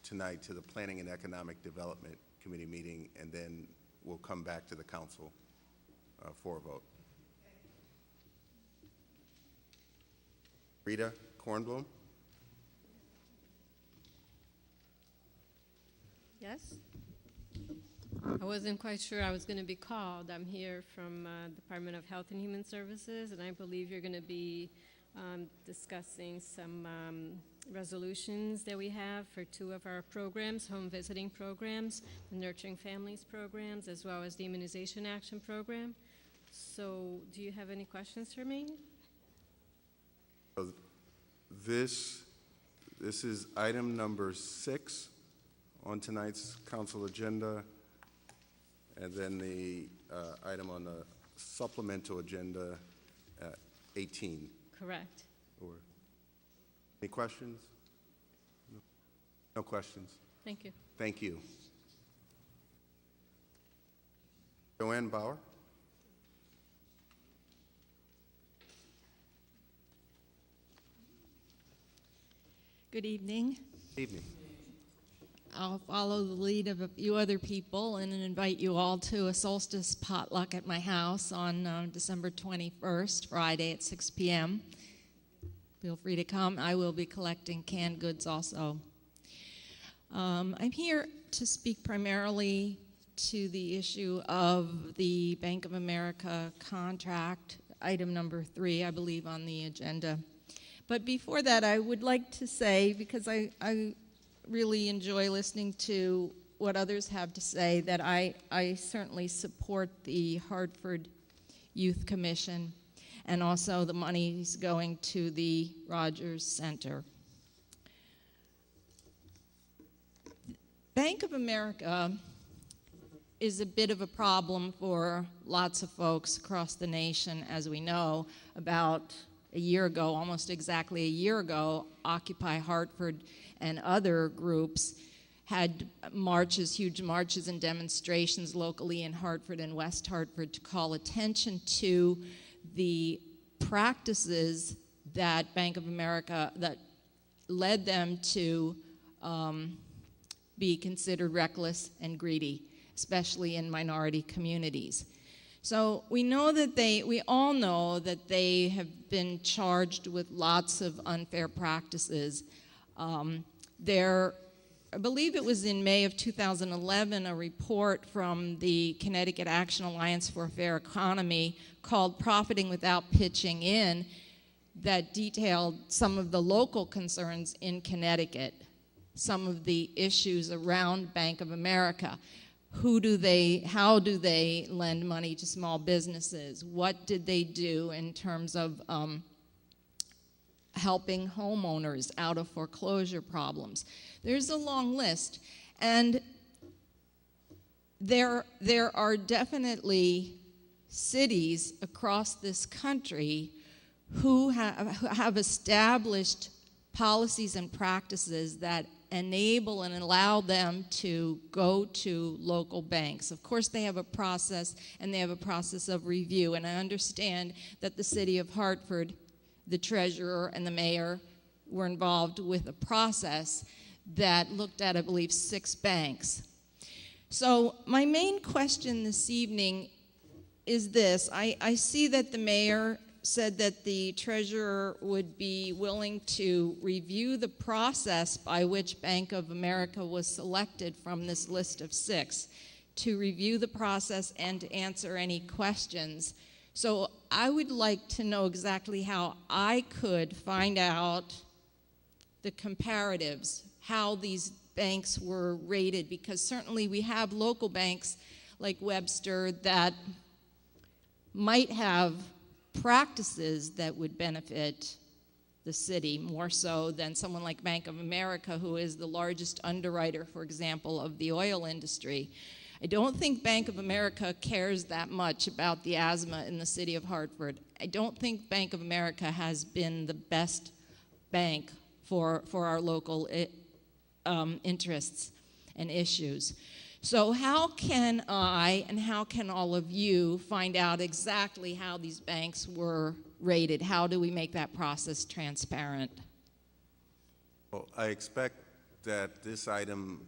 tonight to the Planning and Economic Development Committee meeting, and then we'll come back to the council for a vote. Rita Kornblum? Yes? I wasn't quite sure I was going to be called. I'm here from Department of Health and Human Services, and I believe you're going to be discussing some resolutions that we have for 2 of our programs, home visiting programs, the Nurturing Families programs, as well as the Immunization Action Program. So do you have any questions for me? This is item number 6 on tonight's council agenda, and then the item on the supplemental agenda, 18. Correct. Any questions? No questions. Thank you. Thank you. Joanne Bauer? Good evening. Evening. I'll follow the lead of a few other people and invite you all to a solstice potluck at my house on December 21st, Friday at 6 p.m. Feel free to come. I will be collecting canned goods also. I'm here to speak primarily to the issue of the Bank of America contract, item number 3, I believe, on the agenda. But before that, I would like to say, because I really enjoy listening to what others have to say, that I certainly support the Hartford Youth Commission and also the monies going to the Rogers Center. Bank of America is a bit of a problem for lots of folks across the nation. As we know, about a year ago, almost exactly a year ago, Occupy Hartford and other groups had marches, huge marches and demonstrations locally in Hartford and West Hartford to call attention to the practices that Bank of America, that led them to be considered reckless and greedy, especially in minority communities. So we know that we all know that they have been charged with lots of unfair practices. I believe it was in May of 2011, a report from the Connecticut Action Alliance for a Fair Economy called Profiting Without Pitching In, that detailed some of the local concerns in Connecticut, some of the issues around Bank of America. How do they lend money to small businesses? What did they do in terms of helping homeowners out of foreclosure problems? There's a long list, and there are definitely cities across this country who have established policies and practices that enable and allow them to go to local banks. Of course, they have a process, and they have a process of review, and I understand that the city of Hartford, the treasurer and the mayor, were involved with a process that looked at, I believe, 6 banks. So my main question this evening is this. I see that the mayor said that the treasurer would be willing to review the process by which Bank of America was selected from this list of 6, to review the process and to answer any questions. So I would like to know exactly how I could find out the comparatives, how these banks were rated, because certainly we have local banks like Webster that might have practices that would benefit the city more so than someone like Bank of America, who is the largest underwriter, for example, of the oil industry. I don't think Bank of America cares that much about the asthma in the city of Hartford. I don't think Bank of America has been the best bank for our local interests and issues. So how can I and how can all of you find out exactly how these banks were rated? How do we make that process transparent? Well, I expect that this item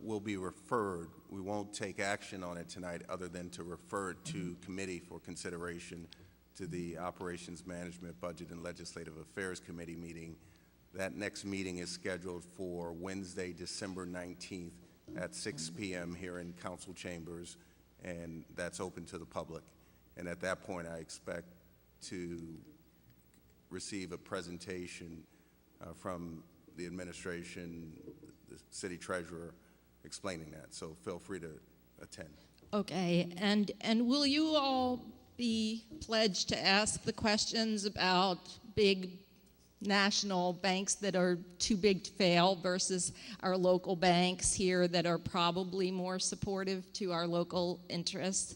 will be referred. We won't take action on it tonight other than to refer it to committee for consideration to the Operations Management, Budget, and Legislative Affairs Committee meeting. That next meeting is scheduled for Wednesday, December 19th at 6 p.m. here in council chambers, and that's open to the public. And at that point, I expect to receive a presentation from the administration, the city treasurer, explaining that. So feel free to attend. Okay, and will you all be pledged to ask the questions about big national banks that are too big to fail versus our local banks here that are probably more supportive to our local interests?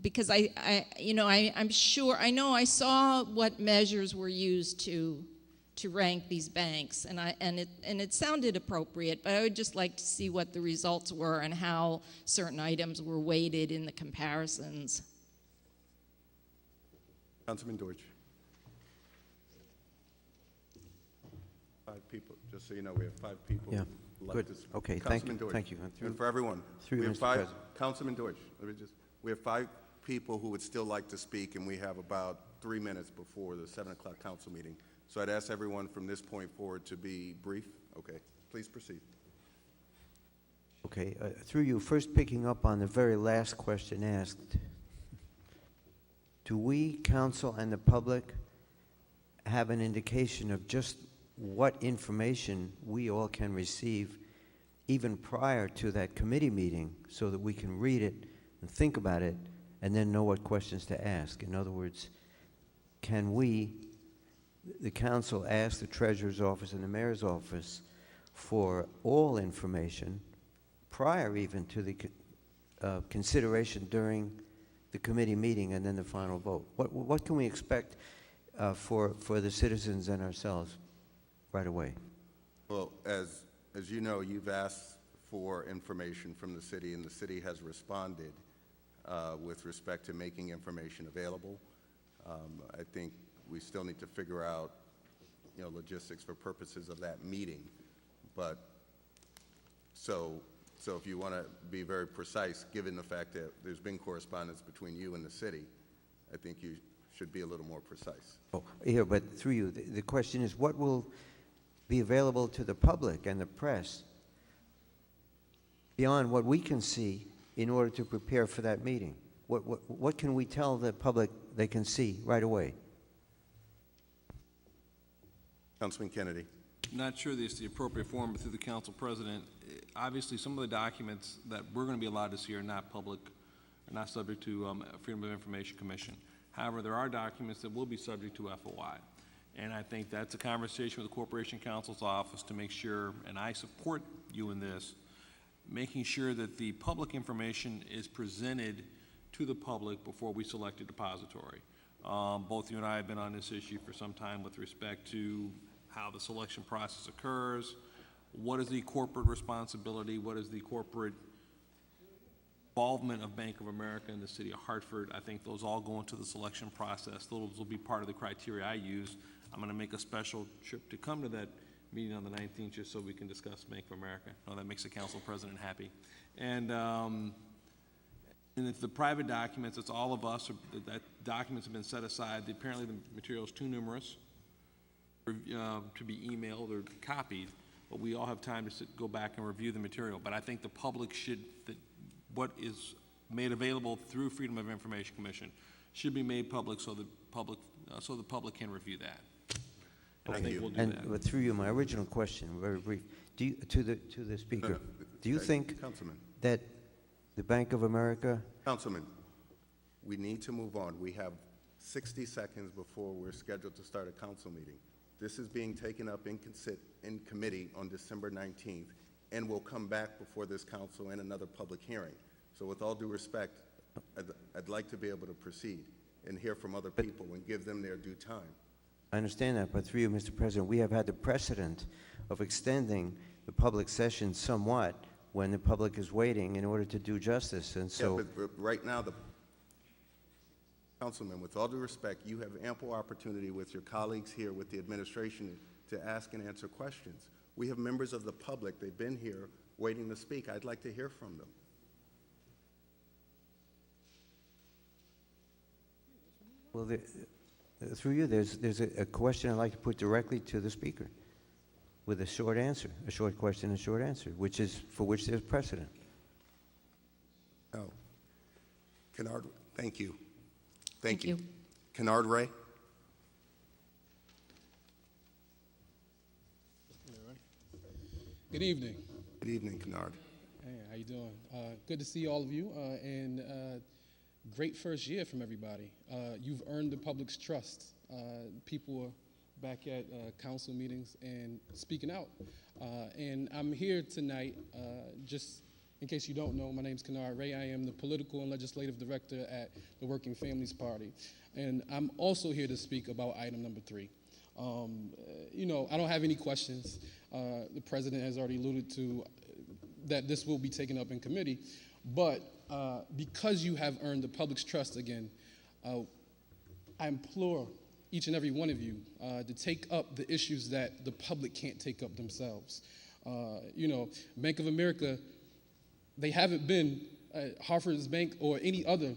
Because I'm sure, I know I saw what measures were used to rank these banks, and it sounded appropriate, but I would just like to see what the results were and how certain items were weighted in the comparisons. Councilman Deutsch. 5 people, just so you know, we have 5 people. Yeah, who'd like good. to speak. Okay, Councilman Deutsch. thank you. And for everyone, Through we you, have Mr. 5, President. Councilman Deutsch, we have 5 people who would still like to speak, and we have about 3 minutes before the 7 o'clock council meeting. So I'd ask everyone from this point forward to be brief. Okay, please proceed. Okay, through you, first picking up on the very last question asked, do we, council and the public, have an indication of just what information we all can receive even prior to that committee meeting so that we can read it and think about it and then know what questions to ask? In other words, can we, the council, ask the treasurer's office and the mayor's office for all information prior even to the consideration during the committee meeting and then the final vote? What can we expect for the citizens and ourselves right away? Well, as you know, you've asked for information from the city, and the city has responded with respect to making information available. I think we still need to figure out, logistics for purposes of that meeting. But so if you want to be very precise, given the fact that there's been correspondence between you and the city, I think you should be a little more precise. Oh, here, but through you, the question is, what will be available to the public and the press beyond what we can see in order to prepare for that meeting? What can we tell the public they can see right away? Councilman Kennedy. Not sure this is the appropriate form, but through the council president, obviously some of the documents that we're going to be allowed to see are not public, are not subject to Freedom of Information Commission. However, there are documents that will be subject to FOI. And I think that's a conversation with the Corporation Counsel's office to make sure, and I support you in this, making sure that the public information is presented to the public before we select a depository. Both you and I have been on this issue for some time with respect to how the selection process occurs, what is the corporate responsibility, what is the corporate involvement of Bank of America in the city of Hartford. I think those all go into the selection process. Those will be part of the criteria I use. I'm going to make a special trip to come to that meeting on the 19th just so we can discuss Bank of America. I know that makes the council president happy. And And if the private documents, it's all of us, or that documents have been set aside. Apparently the material is too numerous to be emailed or copied, but we all have time to go back and review the material. But I think the public should, what is made available through Freedom of Information Commission should be made public so the public can review that. And I think we'll do that. But through you, my original question, very brief, to the speaker, do you think Councilman. that the Bank of America? Councilman, we need to move on. We have 60 seconds before we're scheduled to start a council meeting. This is being taken up in committee on December 19th, and will come back before this council in another public hearing. So with all due respect, I'd like to be able to proceed and hear from other people and give them their due time. I understand that, but through you, Mr. President, we have had the precedent of extending the public session somewhat when the public is waiting in order to do justice, and so... Yeah, but right now, Councilman, with all due respect, you have ample opportunity with your colleagues here, with the administration, to ask and answer questions. We have members of the public, they've been here waiting to speak. I'd like to hear from them. Well, through you, there's a question I'd like to put directly to the speaker with a short answer, a short question and a short answer, for which there's precedent. Oh. Kennard, thank you. Thank you. Kennard Ray? Good evening. Good evening, Kennard. Hey, how you doing? Good to see all of you, and great first year from everybody. You've earned the public's trust. People are back at council meetings and speaking out. And I'm here tonight, just in case you don't know, my name's Kennard Ray. I am the political and legislative director at the Working Families Party. And I'm also here to speak about item number 3. You know, I don't have any questions. The president has already alluded to that this will be taken up in committee. But because you have earned the public's trust again, I implore each and every one of you to take up the issues that the public can't take up themselves. You know, Bank of America, they haven't been Hartford's bank or any other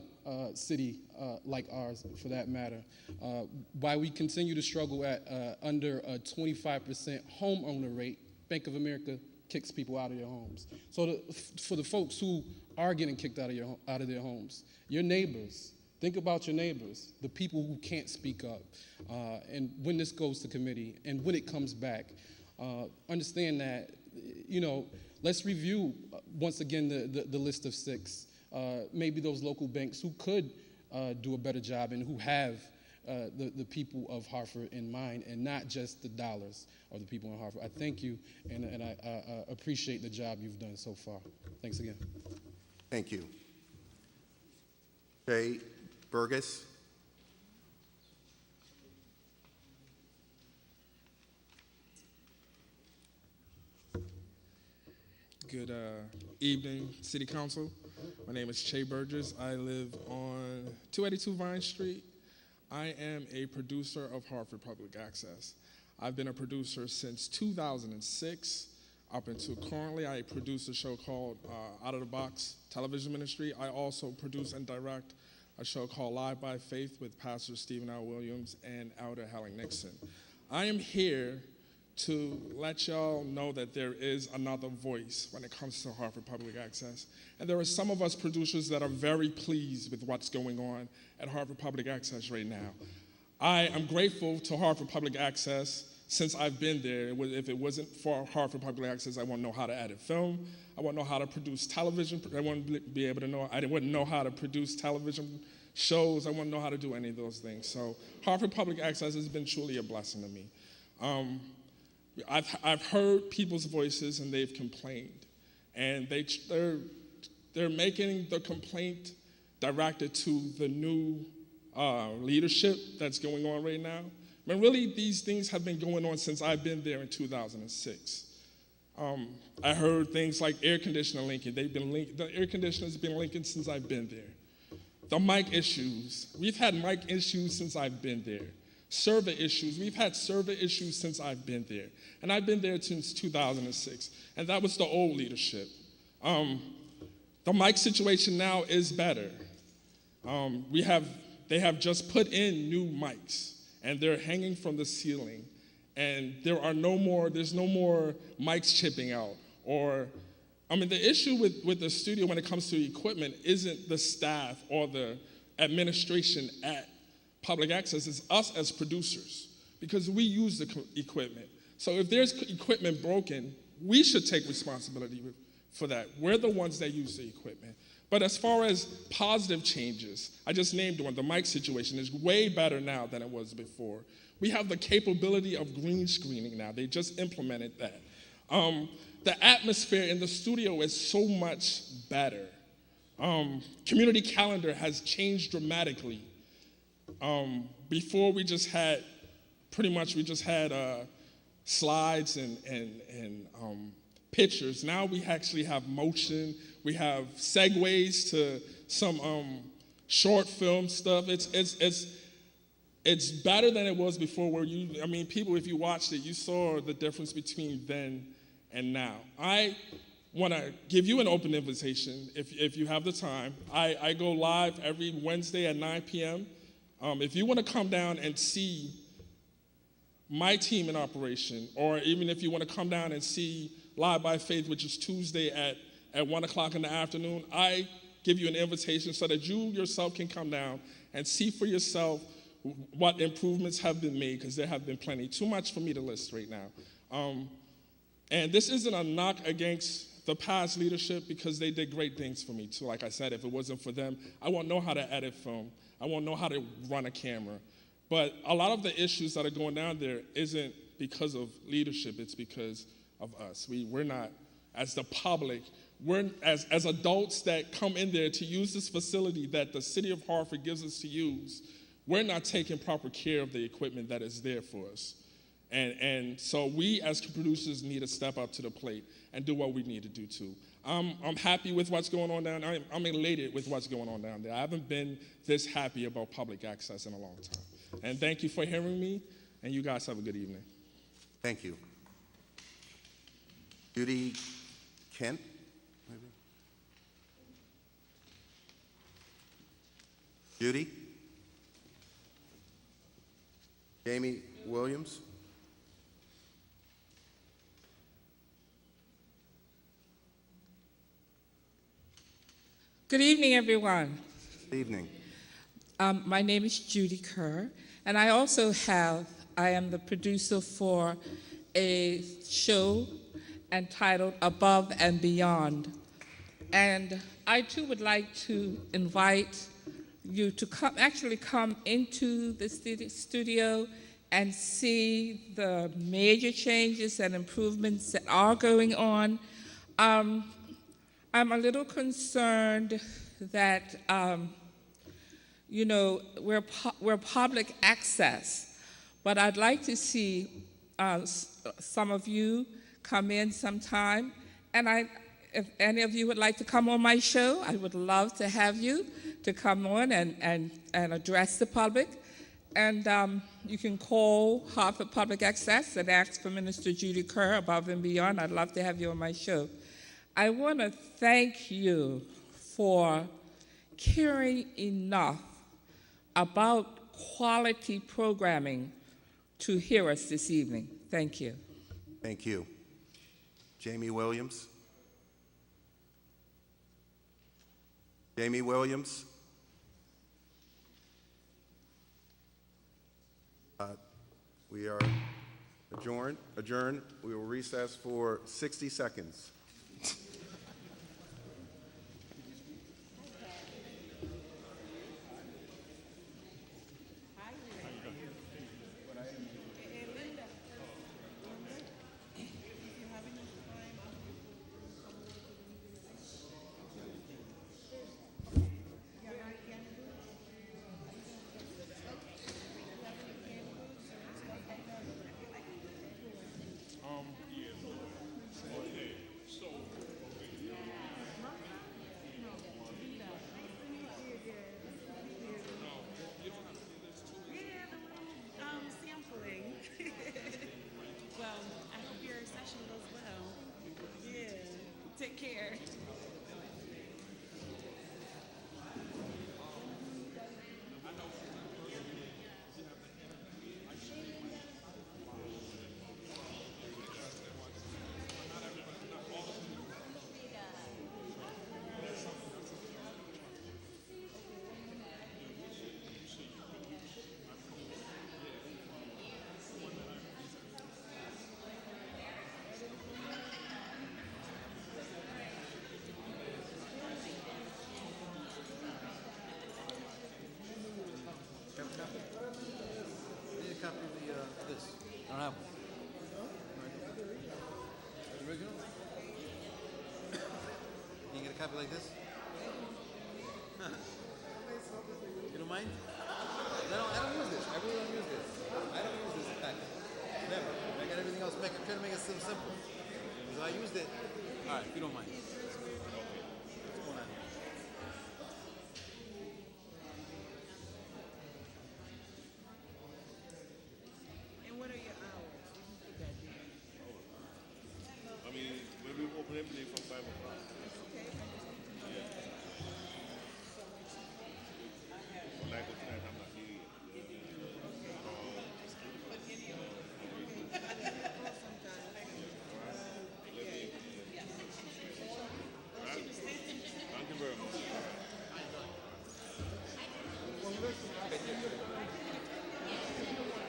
city like ours, for that matter. While we continue to struggle at under a 25% homeowner rate, Bank of America kicks people out of their homes. So for the folks who are getting kicked out of their homes, your neighbors, think about your neighbors, the people who can't speak up. And when this goes to committee and when it comes back, understand that, you know, let's review once again the list of 6. Maybe those local banks who could do a better job and who have the people of Hartford in mind, and not just the dollars of the people in Hartford. I thank you, and I appreciate the job you've done so far. Thanks again. Thank you. Jay Burgess. Good evening, City Council. My name is Che Burgess. I live on 282 Vine Street. I am a producer of Hartford Public Access. I've been a producer since 2006 up until currently. I produce a show called Out of the Box Television Ministry. I also produce and direct a show called Live by Faith with Pastor Stephen L. Williams and Elder Helen Nixon. I am here to let y'all know that there is another voice when it comes to Hartford Public Access. And there are some of us producers that are very pleased with what's going on at Hartford Public Access right now. I am grateful to Hartford Public Access since I've been there. If it wasn't for Hartford Public Access, I wouldn't know how to edit film. I wouldn't know how to produce television. I wouldn't be able to know, I wouldn't know how to produce television shows. I wouldn't know how to do any of those things. So Hartford Public Access has been truly a blessing to me. I've heard people's voices and they've complained, and they're making the complaint directed to the new leadership that's going on right now. But really, these things have been going on since I've been there in 2006. I heard things like air conditioner linking. The air conditioner's been linking since I've been there. The mic issues. We've had mic issues since I've been there. Server issues. We've had server issues since I've been there. And I've been there since 2006. And that was the old leadership. The mic situation now is better. They have just put in new mics, and they're hanging from the ceiling, and there's no more mics chipping out. The issue with the studio when it comes to equipment isn't the staff or the administration at Public Access, it's us as producers, because we use the equipment. So if there's equipment broken, we should take responsibility for that. We're the ones that use the equipment. But as far as positive changes, I just named one. The mic situation is way better now than it was before. We have the capability of green screening now. They just implemented that. The atmosphere in the studio is so much better. Community calendar has changed dramatically. Before we just had slides and pictures. Now we actually have motion. We have segues to some short film stuff. It's better than it was before. People, if you watched it, you saw the difference between then and now. I want to give you an open invitation if you have the time. I go live every Wednesday at 9 p.m. If you want to come down and see my team in operation, or even if you want to come down and see Live by Faith, which is Tuesday at 1 o'clock in the afternoon, I give you an invitation so that you yourself can come down and see for yourself what improvements have been made, because there have been plenty. Too much for me to list right now. And this isn't a knock against the past leadership, because they did great things for me too. Like I said, if it wasn't for them, I won't know how to edit film. I won't know how to run a camera. But a lot of the issues that are going down there isn't because of leadership, it's because of us. We're not, as the public, we're as adults that come in there to use this facility that the city of Hartford gives us to use, we're not taking proper care of the equipment that is there for us. And so we as producers need to step up to the plate and do what we need to do too. I'm happy with what's going on down there. I'm elated with what's going on down there. I haven't been this happy about public access in a long time. And thank you for hearing me, and you guys have a good evening. Thank you. Judy Kent, maybe? Judy? Jamie Williams? Good evening, everyone. Good evening. My name is Judy Kerr, and I am the producer for a show entitled Above and Beyond. And I too would like to invite you to come into the studio and see the major changes and improvements that are going on. I'm a little concerned that we're public access, but I'd like to see some of you come in sometime, and if any of you would like to come on my show, I would love to have you to come on and address the public. And you can call Hartford Public Access and ask for Minister Judy Kerr, Above and Beyond. I'd love to have you on my show. I want to thank you for caring enough about quality programming to hear us this evening. Thank you. Thank you. Jamie Williams? Jamie Williams? We are adjourned. We will recess for 60 seconds. So copy of this? I don't have one. The original? Can you get a copy like this? Huh. You don't mind? I don't use this. I really don't use this. I don't use this packet. Never. I got everything else back. I'm trying to make it so simple. So I used it. All right, if you don't mind. What's going on here? And what are your hours? I mean, we open every day from 5 o'clock. Okay. From 9 to 10, I'm not needing it. Thank you very much.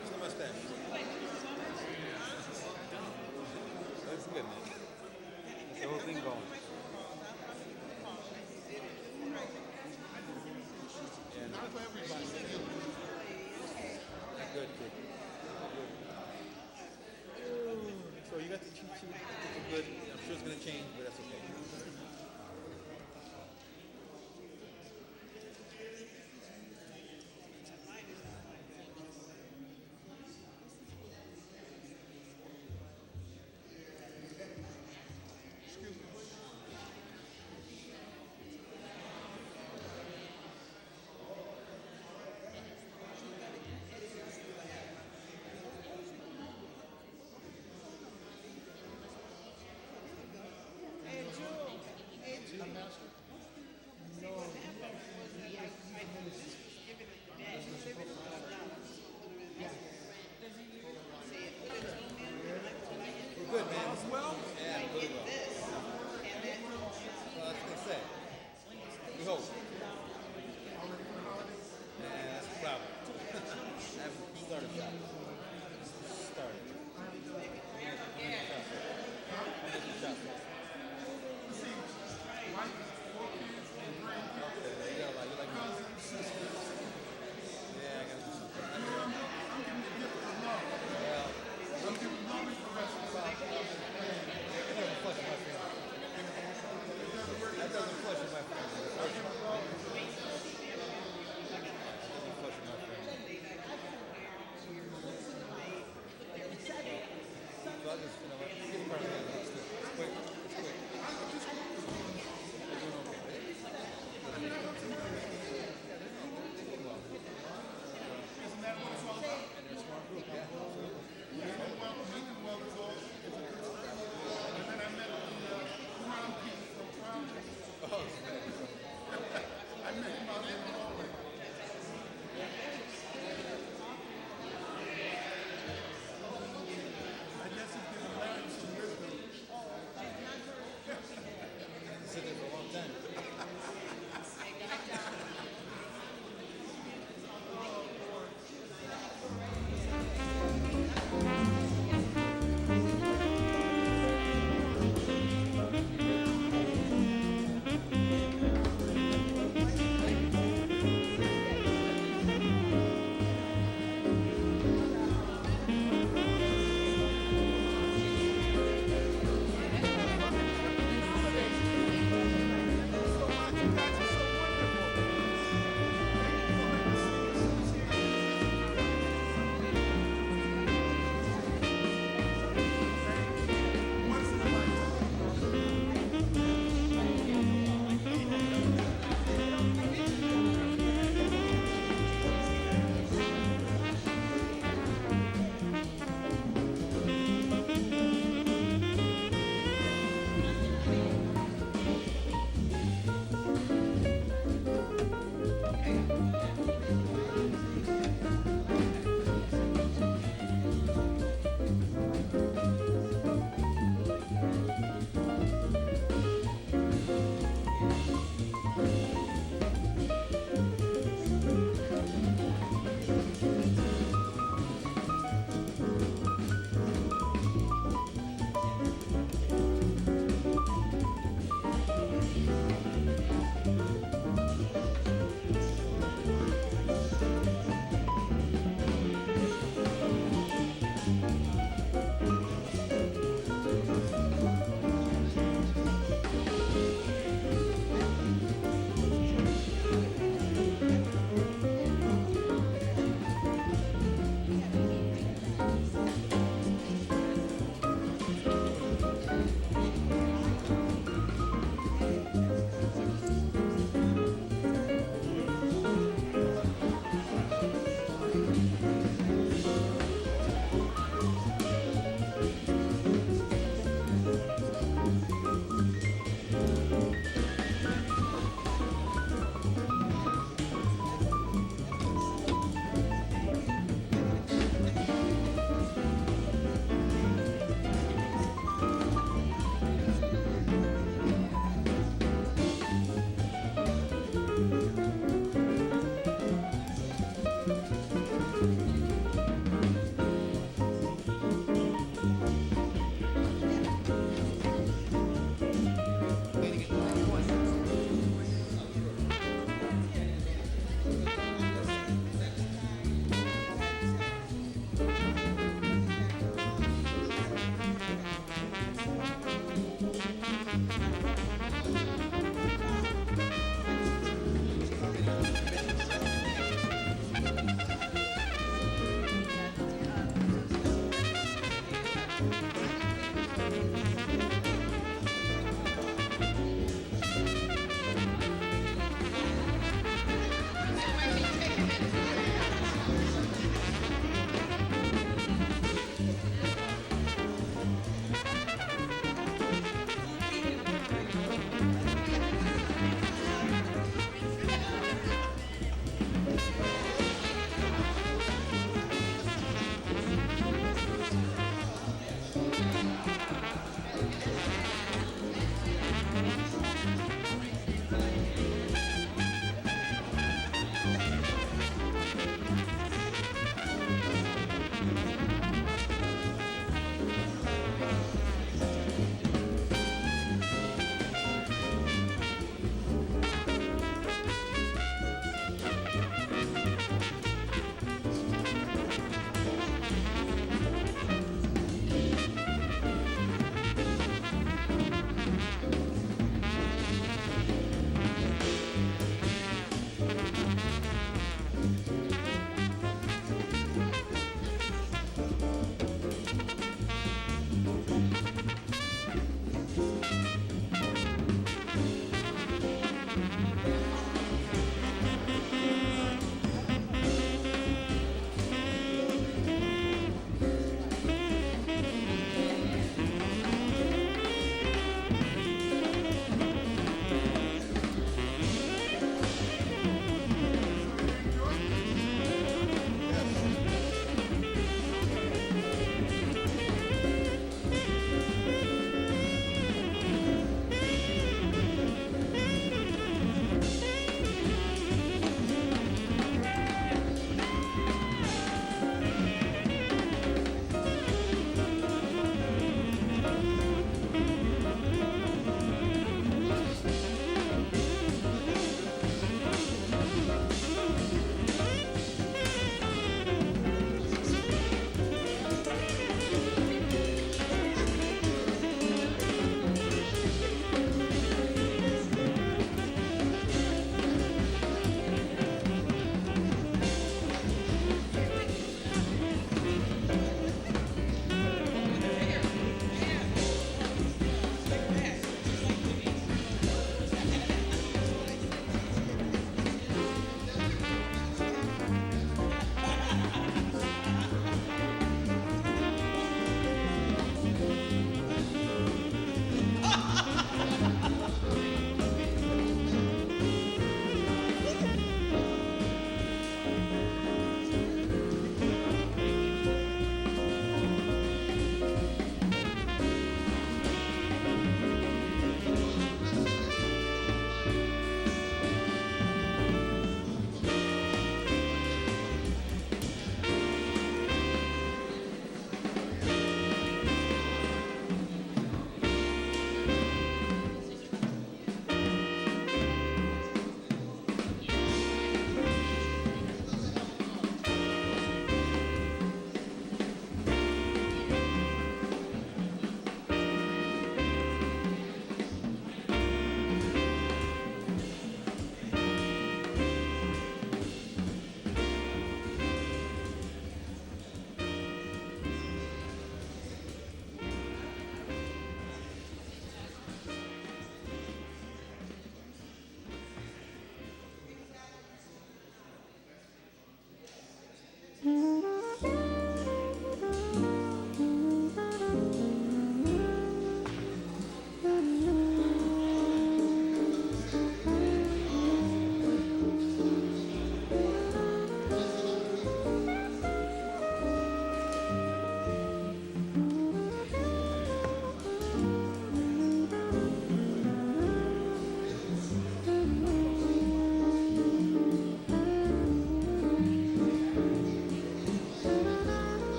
What's the mustache? Looks good, man. That's the whole thing going. Yeah, not for everybody. Good, good. So you got the cheat sheet. It's good. I'm sure it's going to change, but that's okay. Hey, Jewel.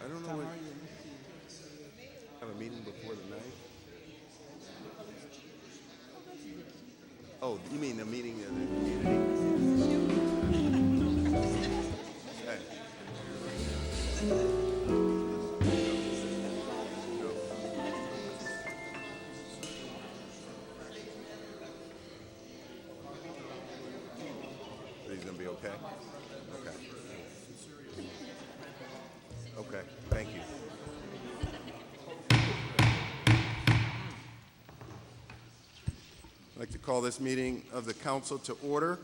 I don't know what. Have a meeting before the 9th? Oh, you mean the meeting of the community? Hey. He's gonna be okay? Okay. Okay, thank you. I'd like to call this meeting of the council to order.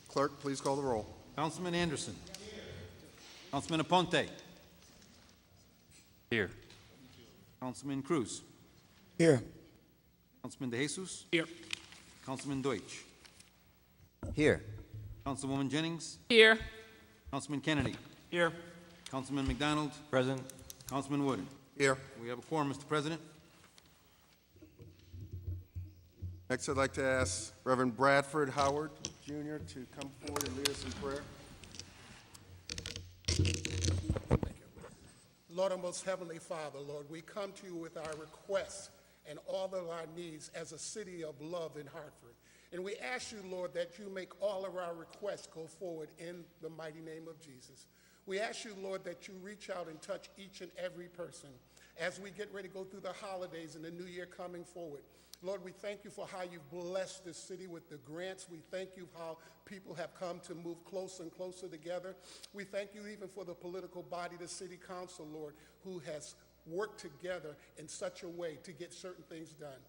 Clerk, please call the roll. Councilman Anderson. Councilman Aponte. Here. Councilman Cruz. Here. Councilman De Jesus. Here. Councilman Deutsch. Here. Councilwoman Jennings. Here. Councilman Kennedy. Here. Councilman McDonald. Present. Councilman Wood. Here. We have a quorum, Mr. President. Next, I'd like to ask Reverend Bradford Howard Jr. to come forward and lead us in prayer. Lord, our most heavenly Father, Lord, we come to you with our requests and all of our needs as a city of love in Hartford. And we ask you, Lord, that you make all of our requests go forward in the mighty name of Jesus. We ask you, Lord, that you reach out and touch each and every person as we get ready to go through the holidays and the new year coming forward. Lord, we thank you for how you've blessed this city with the grants. We thank you how people have come to move closer and closer together. We thank you even for the political body, the city council, Lord, who has worked together in such a way to get certain things done.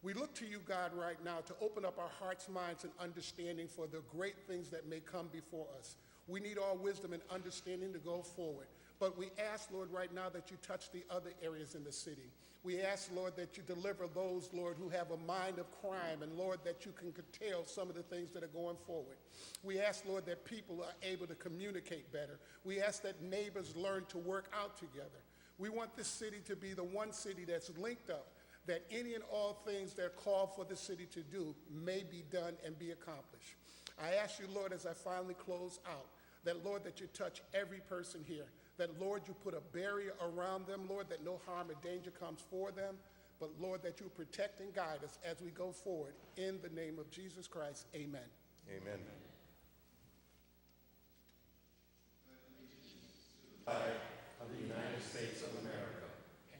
We look to you, God, right now to open up our hearts, minds, and understanding for the great things that may come before us. We need all wisdom and understanding to go forward. But we ask, Lord, right now that you touch the other areas in the city. We ask, Lord, that you deliver those, Lord, who have a mind of crime, and, Lord, that you can curtail some of the things that are going forward. We ask, Lord, that people are able to communicate better. We ask that neighbors learn to work out together. We want this city to be the one city that's linked up, that any and all things that are called for the city to do may be done and be accomplished. I ask you, Lord, as I finally close out, that, Lord, that you touch every person here, that, Lord, you put a barrier around them, Lord, that no harm or danger comes for them, but, Lord, that you protect and guide us as we go forward. In the name of Jesus Christ, amen. Amen. Flag of the United States of America,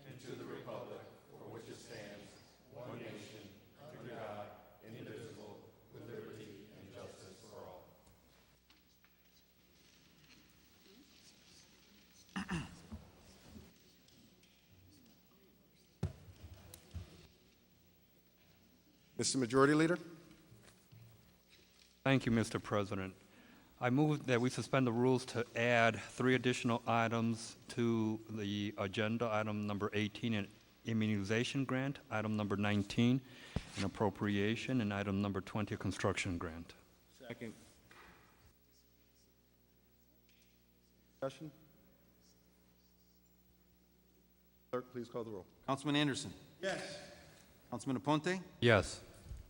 and to the republic for which it stands, one nation, under God, indivisible, with liberty and justice for all. Mr. Majority Leader? Thank you, Mr. President. I move that we suspend the rules to add 3 additional items to the agenda. Item number 18, an immunization grant. Item number 19, an appropriation. And item number 20, a construction grant. Second. Discussion? Clerk, please call the roll. Councilman Anderson. Yes. Councilman Aponte. Yes.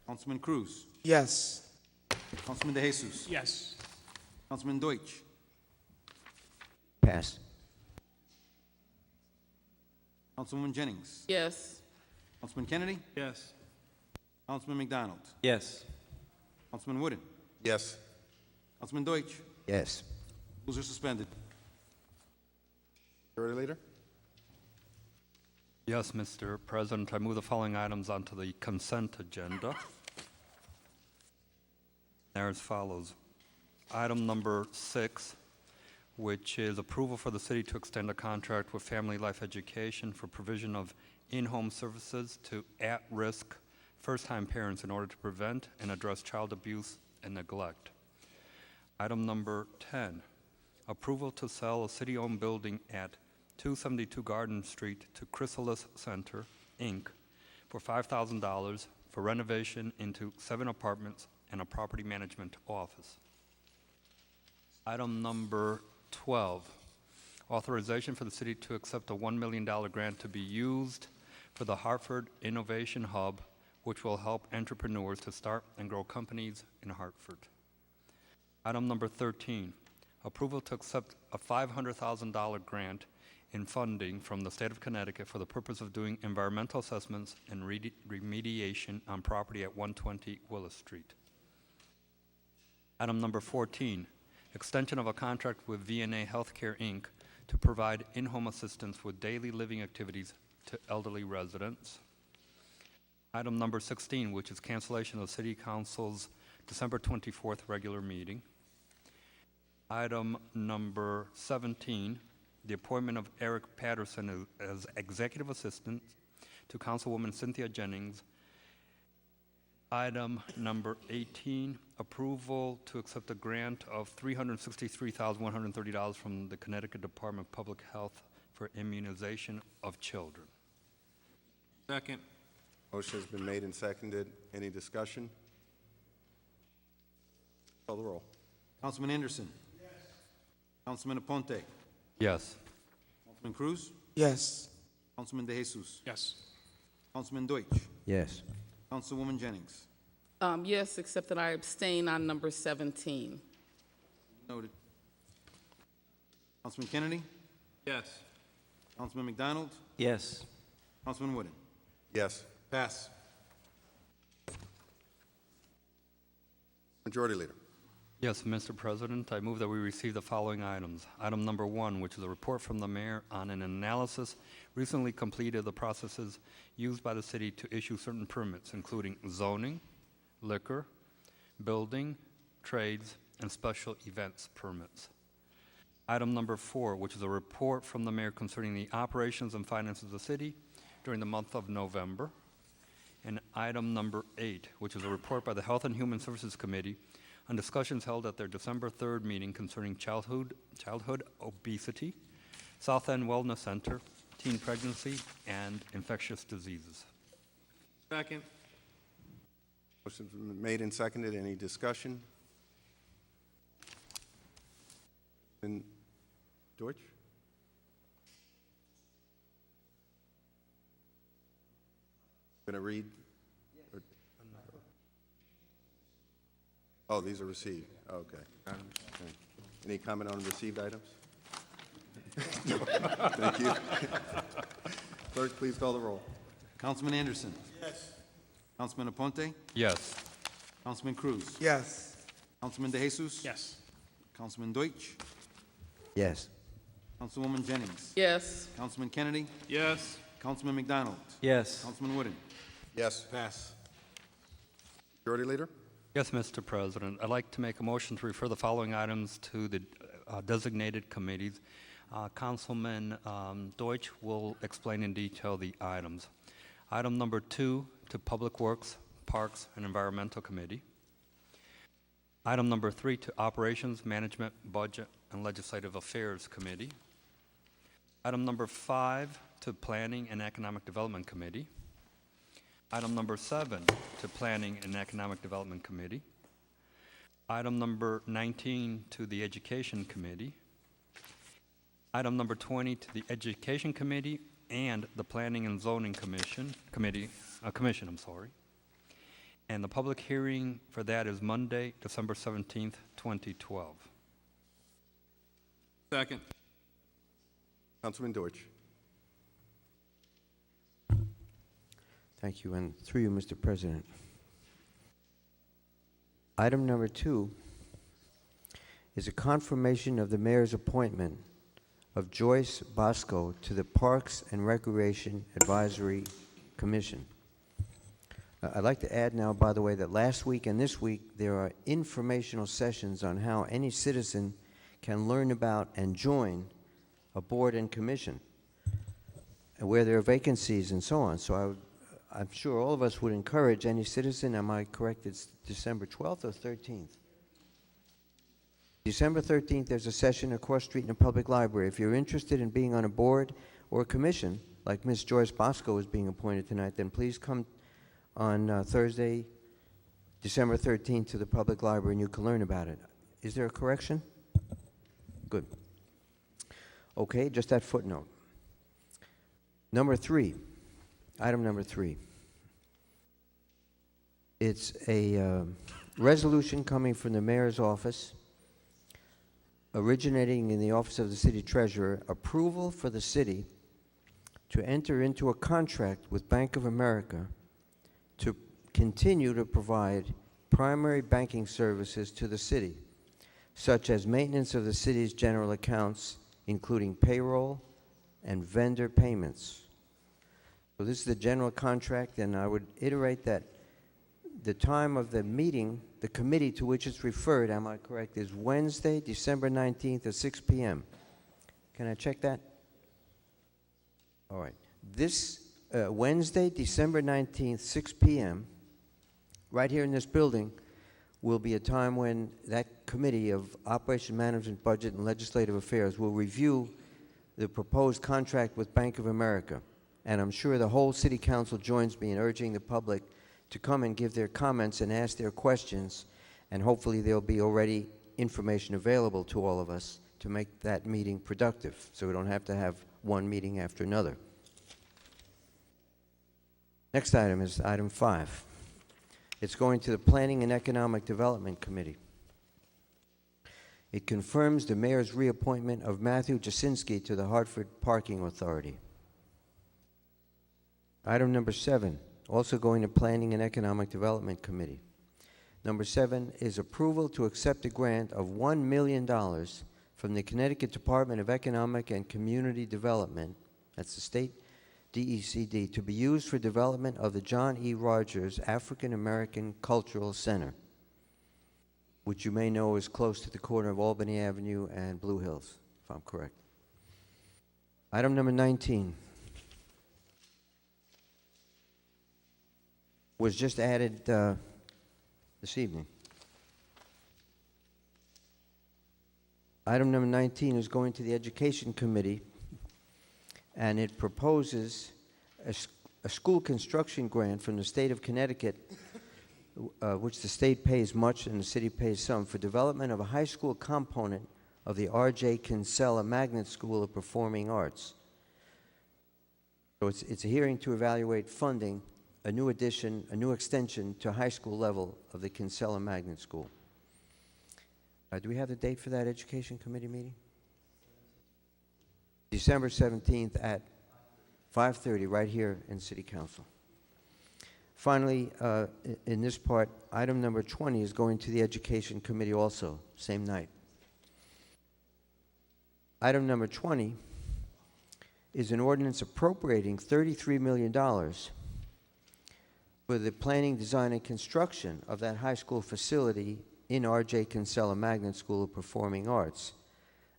Councilman Cruz. Yes. Councilman De Jesus. Yes. Councilman Deutsch. Pass. Councilwoman Jennings. Yes. Councilman Kennedy. Yes. Councilman McDonald. Yes. Councilman Wooden. Yes. Councilman Deutsch. Yes. Rules are suspended. Majority Leader? Yes, Mr. President. I move the following items onto the consent agenda. They're as follows. Item number 6, which is approval for the city to extend a contract with Family Life Education for provision of in-home services to at-risk first-time parents in order to prevent and address child abuse and neglect. Item number 10, approval to sell a city-owned building at 272 Garden Street to Chrysalis Center, Inc. for $5,000 for renovation into 7 apartments and a property management office. Item number 12, authorization for the city to accept a $1 million grant to be used for the Hartford Innovation Hub, which will help entrepreneurs to start and grow companies in Hartford. Item number 13, approval to accept a $500,000 grant in funding from the state of Connecticut for the purpose of doing environmental assessments and remediation on property at 120 Willis Street. Item number 14, extension of a contract with VNA Healthcare, Inc. to provide in-home assistance with daily living activities to elderly residents. Item number 16, which is cancellation of City Council's December 24th regular meeting. Item number 17, the appointment of Eric Patterson as Executive Assistant to Councilwoman Cynthia Jennings. Item number 18, approval to accept a grant of $363,130 from the Connecticut Department of Public Health for immunization of children. Second. Motion has been made and seconded. Any discussion? Call the roll. Councilman Anderson. Yes. Councilman Aponte. Yes. Councilman Cruz. Yes. Councilman De Jesus. Yes. Councilman Deutsch. Yes. Councilwoman Jennings. Yes, except that I abstain on number 17. Noted. Councilman Kennedy. Yes. Councilman McDonald. Yes. Councilman Wooden. Yes. Pass. Majority Leader. Yes, Mr. President, I move that we receive the following items. Item number 1, which is a report from the mayor on an analysis recently completed of the processes used by the city to issue certain permits, including zoning, liquor, building, trades, and special events permits. Item number 4, which is a report from the mayor concerning the operations and finances of the city during the month of November. And item number 8, which is a report by the Health and Human Services Committee on discussions held at their December 3rd meeting concerning childhood obesity, South End Wellness Center, teen pregnancy, and infectious diseases. Second. Motion's been made and seconded. Any discussion? And Deutsch? Going to read? Or- Oh, these are received. Okay. Okay. Any comment on received items? Thank you. Clerk, please call the roll. Councilman Anderson. Yes. Councilman Aponte. Yes. Councilman Cruz. Yes. Councilman De Jesus. Yes. Councilman Deutsch. Yes. Councilwoman Jennings. Yes. Councilman Kennedy. Yes. Councilman McDonald. Yes. Councilman Wooden. Yes. Pass. Majority Leader? Yes, Mr. President. I'd like to make a motion to refer the following items to the designated committees. Councilman Deutsch will explain in detail the items. Item number 2 to Public Works, Parks, and Environmental Committee. Item number 3 to Operations, Management, Budget, and Legislative Affairs Committee. Item number 5 to Planning and Economic Development Committee. Item number 7 to Planning and Economic Development Committee. Item number 19 to the Education Committee. Item number 20 to the Education Committee and the Planning and Zoning Commission. And the public hearing for that is Monday, December 17th, 2012. Second. Councilman Deutsch. Thank you, and through you, Mr. President. Item number 2 is a confirmation of the mayor's appointment of Joyce Bosco to the Parks and Recreation Advisory Commission. I'd like to add now, by the way, that last week and this week there are informational sessions on how any citizen can learn about and join a board and commission, and where there are vacancies and so on. So I'm sure all of us would encourage any citizen, am I correct, it's December 12th or 13th? December 13th, there's a session across the street in the public library. If you're interested in being on a board or a commission, like Ms. Joyce Bosco is being appointed tonight, then please come on Thursday, December 13th to the public library and you can learn about it. Is there a correction? Good. Okay, just that footnote. Number 3. Item number 3. It's a resolution coming from the mayor's office originating in the Office of the City Treasurer, approval for the city to enter into a contract with Bank of America to continue to provide primary banking services to the city, such as maintenance of the city's general accounts, including payroll and vendor payments. So this is the general contract, and I would iterate that the time of the meeting, the committee to which it's referred, am I correct, is Wednesday, December 19th at 6 p.m. Can I check that? All right. This Wednesday, December 19th, 6 p.m., right here in this building, will be a time when that Committee of Operation Management, Budget, and Legislative Affairs will review the proposed contract with Bank of America. And I'm sure the whole City Council joins me in urging the public to come and give their comments and ask their questions, and hopefully there'll be already information available to all of us to make that meeting productive, so we don't have to have one meeting after another. Next item is item 5. It's going to the Planning and Economic Development Committee. It confirms the mayor's reappointment of Matthew Jasinski to the Hartford Parking Authority. Item number 7, also going to Planning and Economic Development Committee. Number 7 is approval to accept a grant of $1 million from the Connecticut Department of Economic and Community Development, that's the state DECD, to be used for development of the John E. Rogers African American Cultural Center, which you may know is close to the corner of Albany Avenue and Blue Hills, if I'm correct. Item number 19 was just added this evening. Item number 19 is going to the Education Committee, and it proposes a school construction grant from the state of Connecticut, which the state pays much and the city pays some, for development of a high school component of the R.J. Kinsella Magnet School of Performing Arts. So it's a hearing to evaluate funding a new addition, a new extension to high school level of the Kinsella Magnet School. Do we have the date for that Education Committee meeting? December 17th at 5:30, right here in City Council. Finally, in this part, item number 20 is going to the Education Committee also, same night. Item number 20 is an ordinance appropriating $33 million for the planning, design, and construction of that high school facility in R.J. Kinsella Magnet School of Performing Arts.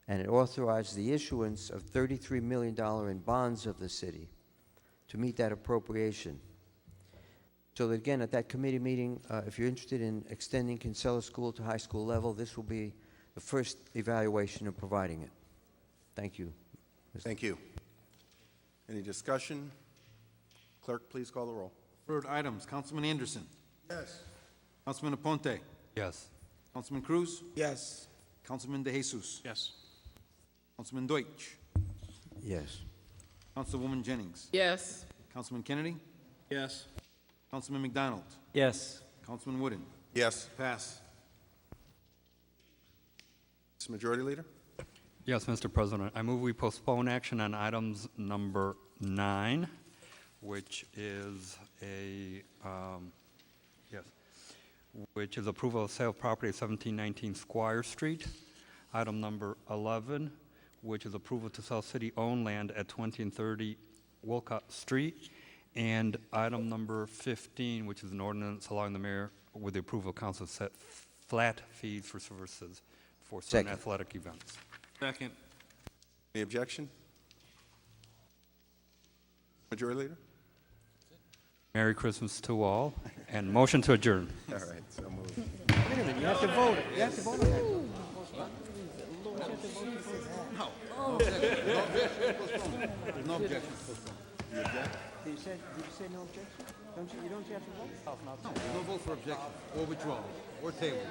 And it authorized the issuance of $33 million in bonds of the city to meet that appropriation. So that again, at that committee meeting, if you're interested in extending Kinsella School to high school level, this will be the first evaluation of providing it. Thank you. Thank you. Any discussion? Clerk, please call the roll. Referred items, Councilman Anderson. Yes. Councilman Aponte. Yes. Councilman Cruz. Yes. Councilman De Jesus. Yes. Councilman Deutsch. Yes. Councilwoman Jennings. Yes. Councilman Kennedy. Yes. Councilman McDonald. Yes. Councilman Wooden. Yes. Pass. Mr. Majority Leader? Yes, Mr. President. I move we postpone action on items number 9, which is which is approval of sale of property at 1719 Squire Street. Item number 11, which is approval to sell city-owned land at 20 and 30 Wolcott Street. And item number 15, which is an ordinance allowing the mayor, with the approval of council, to set flat fees for services for certain athletic events. Second. Any objection? Majority Leader? Merry Christmas to all, and motion to adjourn. All right, so moved. Wait a minute, you have to vote. You have to vote on that. No. There's no objection. Did you say no objection? Don't you have to vote? No, no vote for objection, or withdrawal, or table.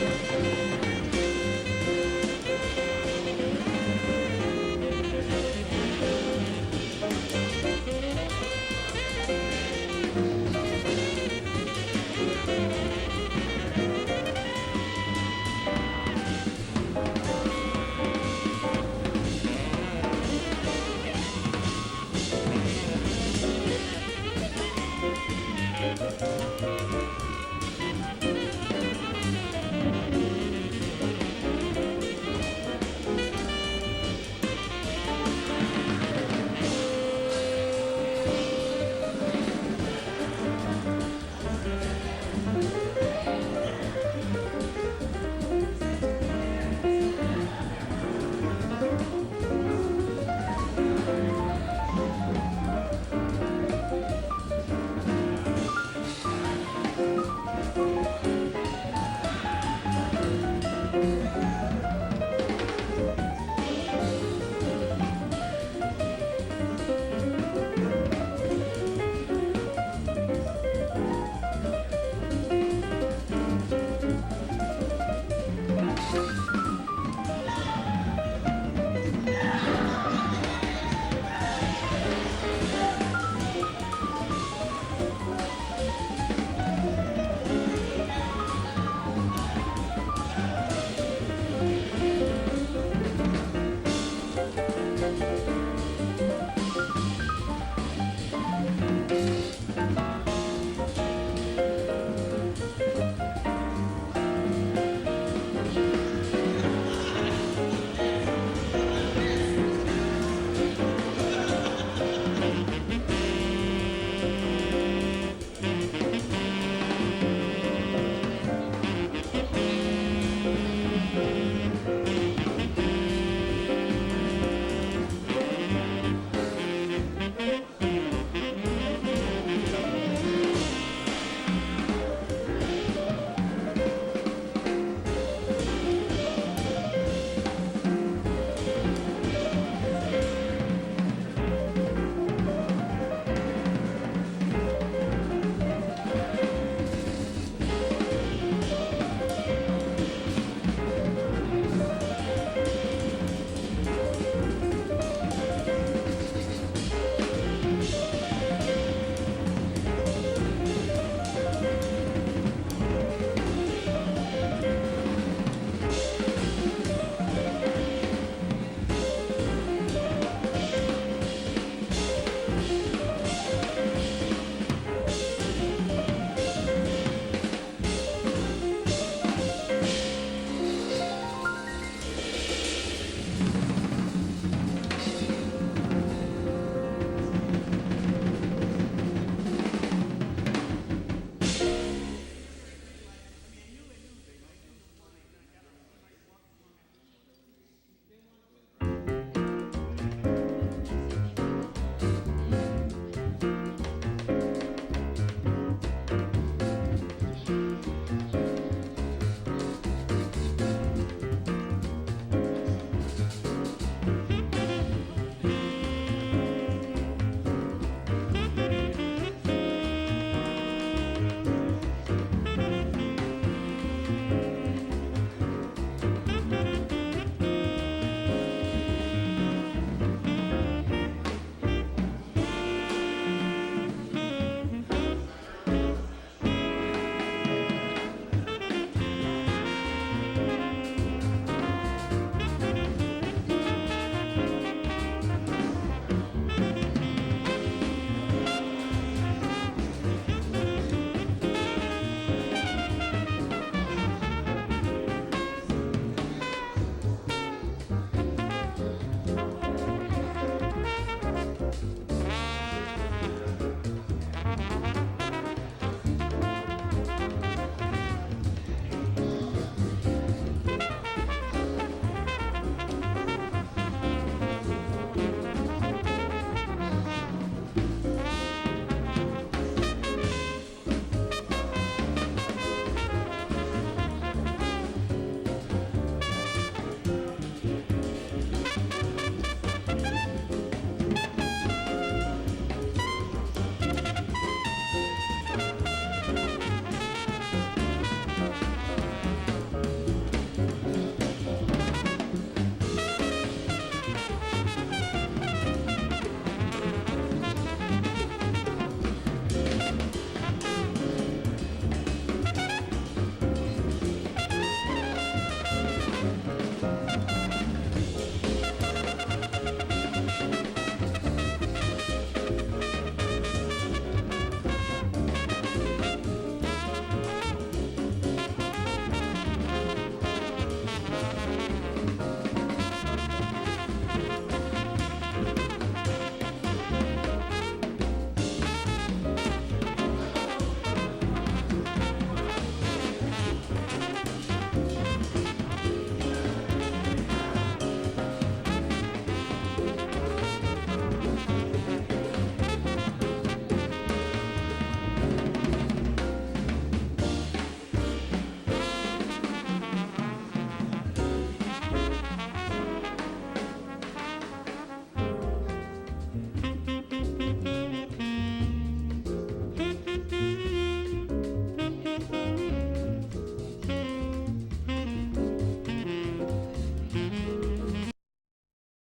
Thank you.